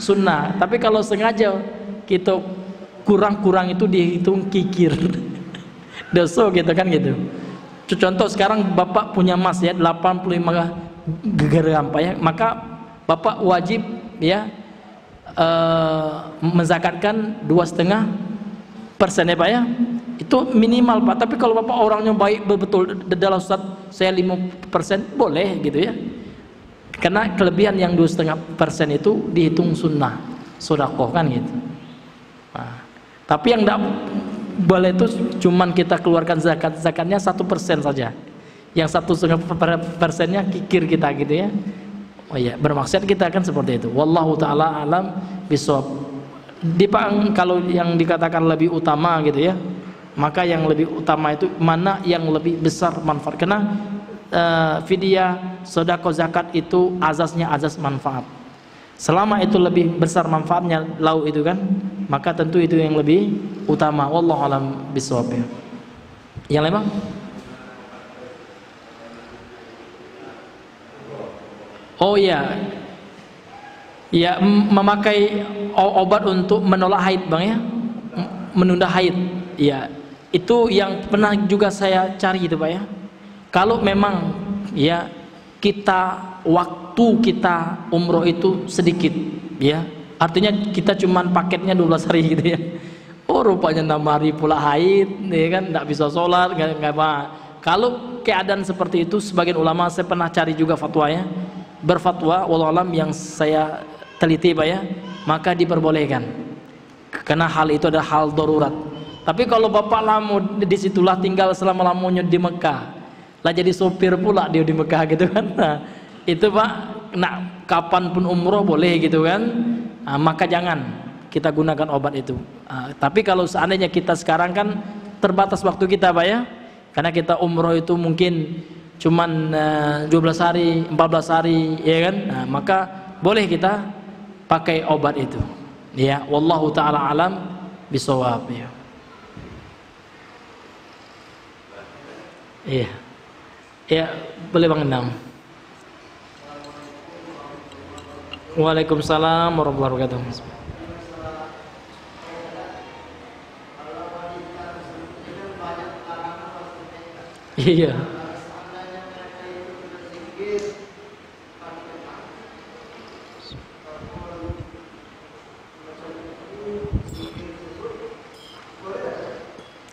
sunnah. Tapi kalau sengaja kita kurang itu dihitung kikir. Dosa gitu kan gitu. Contoh sekarang Bapak punya emas ya 85 gram, Pak ya, maka Bapak wajib ya menzakatkan 2,5% ya, Pak ya. Itu minimal, Pak. Tapi kalau Bapak orangnya baik betul, dalam Ustaz saya 5% boleh gitu ya. Karena kelebihan yang 2,5% itu dihitung sunnah, sedekah kan gitu. Nah, tapi yang tidak boleh itu cuman kita keluarkan zakatnya 1% saja. Yang 1,5%-nya kikir kita gitu ya. Oh iya, bermaksud kita kan seperti itu. Wallahu taala alam bisawab. Kalau yang dikatakan lebih utama gitu ya, maka yang lebih utama itu mana yang lebih besar manfaat. Karena fidyah, sedekah, zakat itu azasnya azas manfaat. Selama itu lebih besar manfaatnya lauk itu kan, maka tentu itu yang lebih utama. Wallahu alam bisawab. Yang lain, Bang? Oh iya, ya memakai obat untuk menolak haid, Bang ya, menunda haid. Ya, itu yang pernah juga saya cari itu, Pak ya. Kalau memang ya waktu kita umroh itu sedikit, ya, artinya kita cuman paketnya 12 hari gitu ya. Oh rupanya 6 hari pula haid, ya kan, tidak bisa sholat, nggak apa. Kalau keadaan seperti itu, sebagian ulama, saya pernah cari juga fatwanya, berfatwa, wallahu alam, yang saya teliti Pak ya, maka diperbolehkan, karena hal itu adalah hal darurat. Tapi kalau bapak lama disitulah tinggal selama-lamanya di Mekah, lah jadi sopir pula dia di Mekah gitu kan, nah, itu Pak, nak kapanpun umroh boleh gitu kan, nah, maka jangan kita gunakan obat itu. Tapi kalau seandainya kita sekarang kan terbatas waktu kita Pak ya, karena kita umroh itu mungkin cuman 12 hari, 14 hari ya kan, nah, maka boleh kita pakai obat itu ya. Wallahu ta'ala alam bisawab ya. Iya ya, boleh Bang Enam. Waalaikumsalam warahmatullahi wabarakatuh. Iya.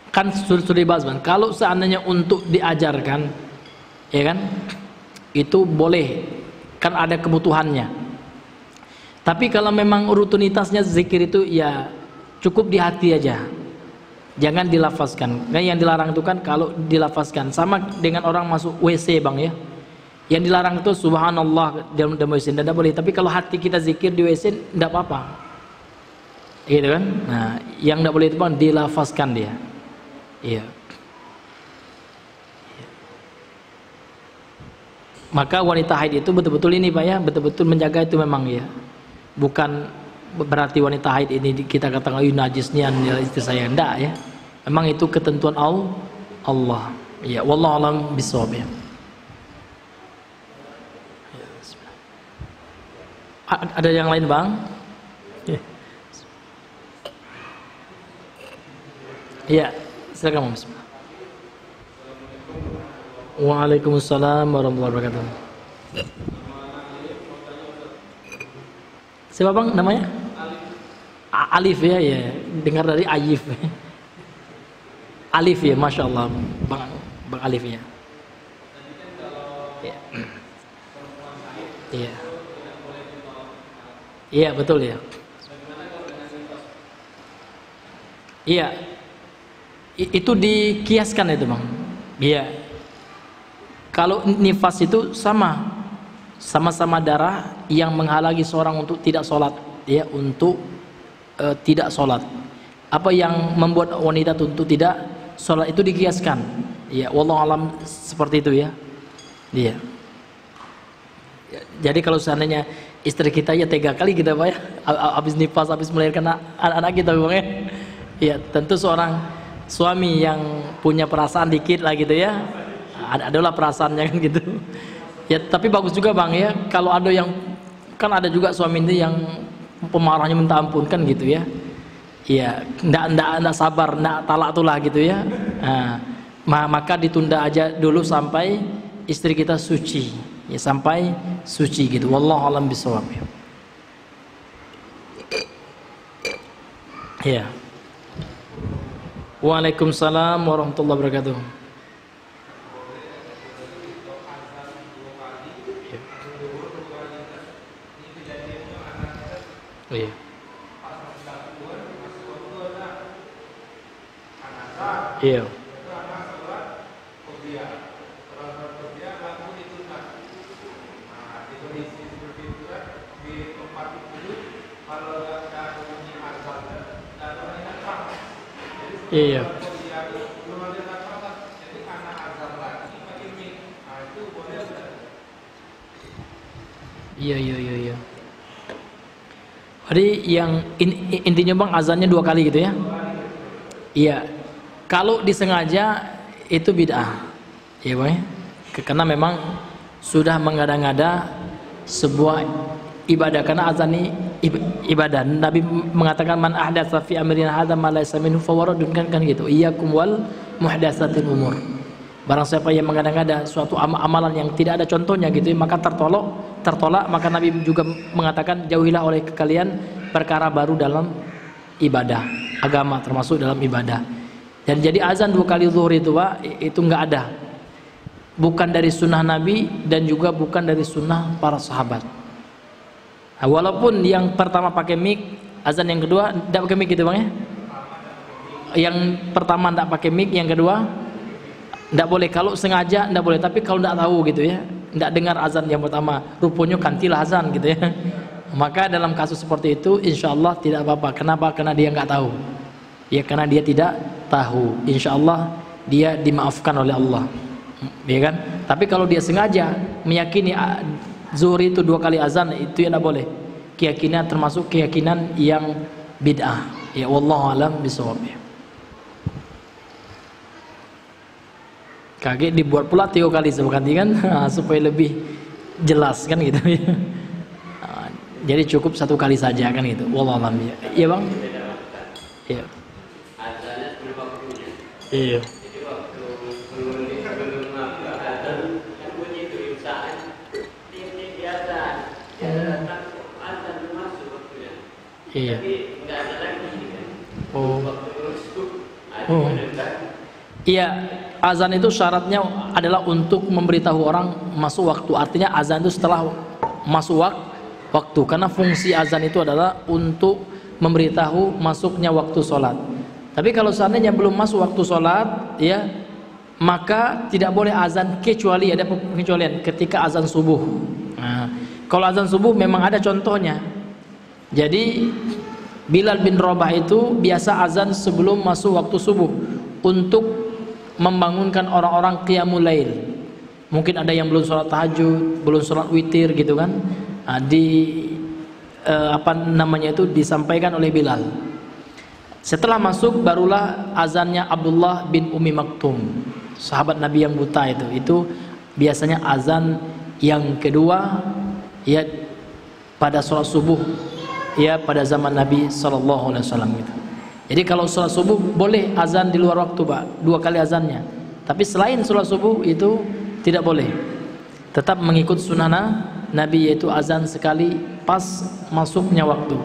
Kan sudah dibahas Bang. Kalau seandainya untuk diajarkan, ya kan, itu boleh, kan ada kebutuhannya. Tapi kalau memang rutinitasnya zikir itu ya cukup di hati aja, jangan dilafazkan. Nah, yang dilarang itu kan kalau dilafazkan, sama dengan orang masuk WC Bang ya. Yang dilarang itu subhanallah dalam WC, tidak boleh. Tapi kalau hati kita zikir di WC tidak apa-apa, gitu kan. Nah, yang tidak boleh itu Bang dilafazkan dia. Iya. Maka wanita haid itu betul-betul ini Pak ya, betul-betul menjaga itu memang ya. Bukan berarti wanita haid ini kita katakan najisnya istri saya, enggak ya. Memang itu ketentuan Allah. Ya, wallahu alam bisawab ya. Ada yang lain Bang? Iya. Silakan Mas. Waalaikumsalam warahmatullahi wabarakatuh. Siapa Bang namanya? Alif ya, ya. Dengar dari Ayif. Alif ya, masya Allah, Bang Alif ya. Iya. Iya. Iya betul ya. Iya. Itu dikiaskan itu Bang. Iya. Kalau nifas itu sama-sama darah yang menghalangi seorang untuk tidak sholat, ya, untuk tidak sholat. Apa yang membuat wanita untuk tidak sholat itu dikiaskan. Ya, wallahu alam seperti itu ya. Iya. Jadi kalau seandainya istri kita ya tega kali kita Pak ya, habis nifas, habis melahirkan anak kita Bang ya. Ya, tentu seorang suami yang punya perasaan dikit lah gitu ya, adalah perasaannya kan gitu ya. Tapi bagus juga Bang ya, kalau ada yang, kan ada juga suami ini yang pemarahnya minta ampun kan gitu ya. Iya, ndak sabar, ndak talak tulah gitu ya. Nah, maka ditunda aja dulu sampai istri kita suci ya, sampai suci gitu. Wallahu alam bisawab ya. Iya. Waalaikumsalam warahmatullahi wabarakatuh. Oh, iya. Iya. Iya. Iya. Jadi yang intinya Bang, azannya 2 kali gitu ya. Iya. Kalau disengaja itu bid'ah. Iya Bang ya. Karena memang sudah mengada-ngada sebuah ibadah, karena azan ini ibadah. Nabi mengatakan man ahdatsa fi amrina hadza ma laysa minhu fawaradun, kan gitu. Iyyakum wal muhdatsatil umur. Barang siapa yang mengada-ngada suatu amalan yang tidak ada contohnya gitu, maka tertolak. Maka Nabi juga mengatakan jauhilah oleh kalian perkara baru dalam ibadah. agama, termasuk dalam ibadah. Dan jadi azan 2 kali zuhur itu Pak, itu nggak ada, bukan dari sunnah Nabi dan juga bukan dari sunnah para sahabat. Nah, walaupun yang pertama pakai mic, azan yang kedua tidak pakai mic gitu Bang ya. Yang pertama tidak pakai mic, yang kedua tidak boleh. Kalau sengaja tidak boleh, tapi kalau tidak tahu gitu ya, tidak dengar azan yang pertama, rupanya kantilah azan gitu ya, maka dalam kasus seperti itu insya Allah tidak apa-apa. Kenapa? Karena dia nggak tahu ya, karena dia tidak tahu, insya Allah dia dimaafkan oleh Allah ya kan. Tapi kalau dia sengaja meyakini zuhur itu 2 kali azan, itu ya tidak boleh. Keyakinan termasuk keyakinan yang bid'ah ya, wallahu alam bisawab. Kaget dibuat pula 3 kali ganti kan, supaya lebih jelas kan gitu ya. Jadi cukup 1 kali saja kan gitu, wallahu alam ya. Iya Bang? Iya. Iya. Iya. Oh. Oh. Iya, azan itu syaratnya adalah untuk memberitahu orang masuk waktu. Artinya azan itu setelah masuk waktu. Karena fungsi azan itu adalah untuk memberitahu masuknya waktu sholat. Tapi kalau seandainya belum masuk waktu sholat, ya, maka tidak boleh azan kecuali ada pengecualian ketika azan subuh. Nah, kalau azan subuh memang ada contohnya. Jadi Bilal bin Rabah itu biasa azan sebelum masuk waktu subuh untuk membangunkan orang-orang qiyamul lail. Mungkin ada yang belum sholat tahajud, belum sholat witir gitu kan. Nah, disampaikan oleh Bilal. Setelah masuk barulah azannya Abdullah bin Umi Maktum, sahabat Nabi yang buta itu biasanya azan yang kedua ya pada sholat subuh ya pada zaman Nabi SAW gitu. Jadi kalau sholat subuh boleh azan di luar waktu Pak, 2 kali azannya. Tapi selain sholat subuh itu tidak boleh. Tetap mengikut sunnah Nabi, yaitu azan sekali pas masuknya waktu.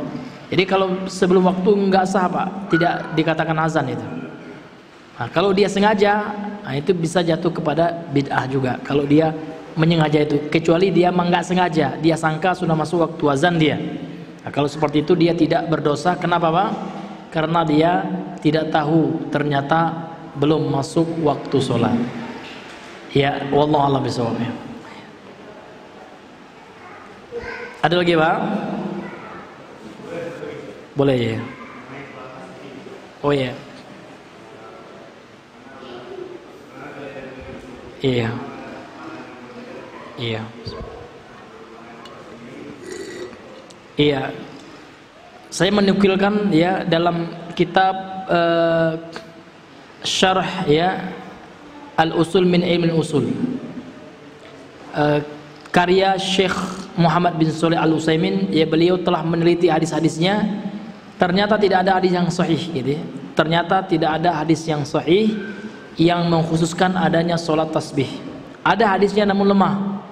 Jadi kalau sebelum waktu enggak sah Pak, tidak dikatakan azan itu. Nah, kalau dia sengaja, nah itu bisa jatuh kepada bid'ah juga. Kalau dia menyengaja itu, kecuali dia enggak sengaja, dia sangka sudah masuk waktu azan dia. Nah, kalau seperti itu dia tidak berdosa. Kenapa Pak? Karena dia tidak tahu ternyata belum masuk waktu sholat. Ya, wallahu a'lam bishawab. Ada lagi Pak? Boleh ya? Oh ya. Iya. Iya. Iya. Saya menukilkan ya dalam kitab syarh ya Al-Usul min Ilmi Usul, karya Syekh Muhammad bin Shalih Al-Utsaimin, ya beliau telah meneliti hadis-hadisnya. Ternyata tidak ada hadis yang sahih gitu ya. Ternyata tidak ada hadis yang sahih yang mengkhususkan adanya sholat tasbih. Ada hadisnya namun lemah.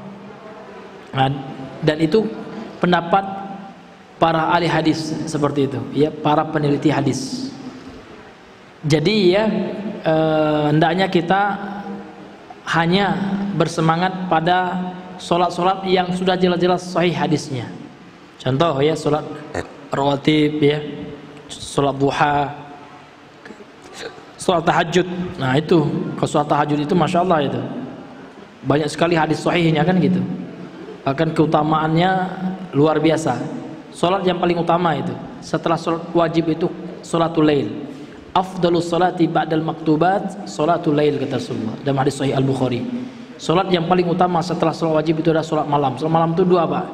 Nah, dan itu pendapat para ahli hadis seperti itu ya, para peneliti hadis. Jadi ya hendaknya kita hanya bersemangat pada sholat-sholat yang sudah jelas-jelas sahih hadisnya. Contoh ya, sholat rawatib ya, sholat duha, sholat tahajud. Nah itu, kalau sholat tahajud itu masya Allah itu banyak sekali hadis sahihnya kan gitu. Bahkan keutamaannya luar biasa. Sholat yang paling utama itu setelah sholat wajib itu sholatul lail. Afdalus sholati ba'dal maktubat sholatul lail, kata Rasulullah dalam hadis sahih Al-Bukhari. Sholat yang paling utama setelah sholat wajib itu adalah sholat malam. Sholat malam itu 2 Pak,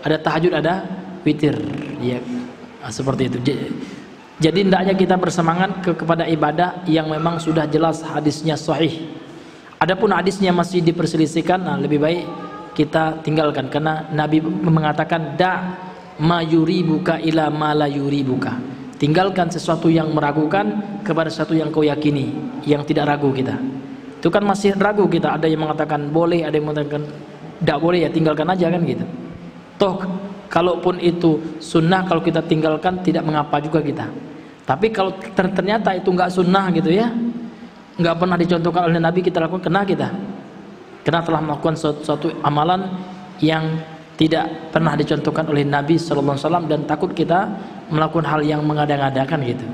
ada tahajud, ada witir ya. Nah, seperti itu. Jadi hendaknya kita bersemangat kepada ibadah yang memang sudah jelas hadisnya sahih. Adapun hadisnya masih diperselisihkan, nah lebih baik kita tinggalkan, karena Nabi mengatakan da ma yuribuka ila ma la yuribuka. Tinggalkan sesuatu yang meragukan kepada sesuatu yang kau yakini, yang tidak ragu kita. Itu kan masih ragu kita, ada yang mengatakan boleh, ada yang mengatakan tidak boleh, ya tinggalkan aja kan gitu. Toh kalaupun itu sunnah, kalau kita tinggalkan tidak mengapa juga kita. Tapi kalau ternyata itu nggak sunnah gitu ya, nggak pernah dicontohkan oleh Nabi, kita lakukan, kena telah melakukan suatu amalan yang tidak pernah dicontohkan oleh Nabi Sallallahu Alaihi Wasallam, dan takut kita melakukan hal yang mengada-ngadakan gitu.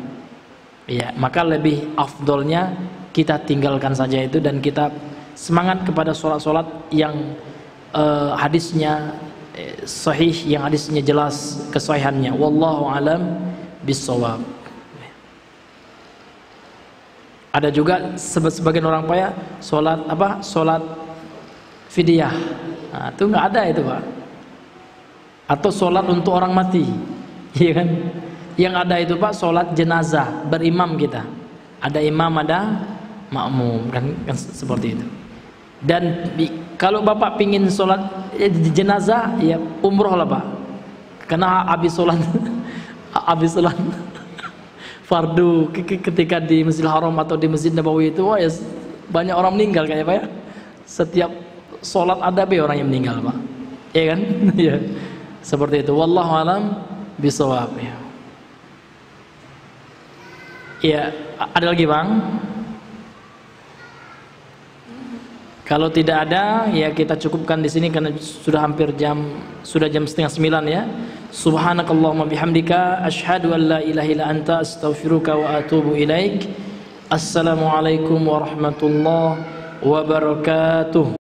Ya, maka lebih afdolnya kita tinggalkan saja itu, dan kita semangat kepada sholat-sholat yang hadisnya sahih, yang hadisnya jelas kesahihannya. Wallahu alam bissawab. Ada juga sebagian orang Paya sholat fidyah. Nah, itu nggak ada itu, Pak. Atau sholat untuk orang mati, iya kan? Yang ada itu, Pak, sholat jenazah berimam kita. Ada imam, ada makmum, kan seperti itu. Dan kalau Bapak pingin sholat jenazah, ya umroh lah, Pak. Karena habis sholat fardu ketika di Masjidil Haram atau di Masjid Nabawi itu, wah, ya, banyak orang meninggal kayaknya, Pak ya. Setiap sholat ada orang yang meninggal, Pak. Iya kan? Ya. Seperti itu. Wallahu alam bisawab. Ya. Ya, ada lagi, Bang? Kalau tidak ada, ya kita cukupkan di sini karena sudah jam 8:30 ya. Subhanakallahumma bihamdika asyhadu an la ilaha illa anta astaghfiruka wa atubu ilaik. Assalamualaikum warahmatullahi wabarakatuh.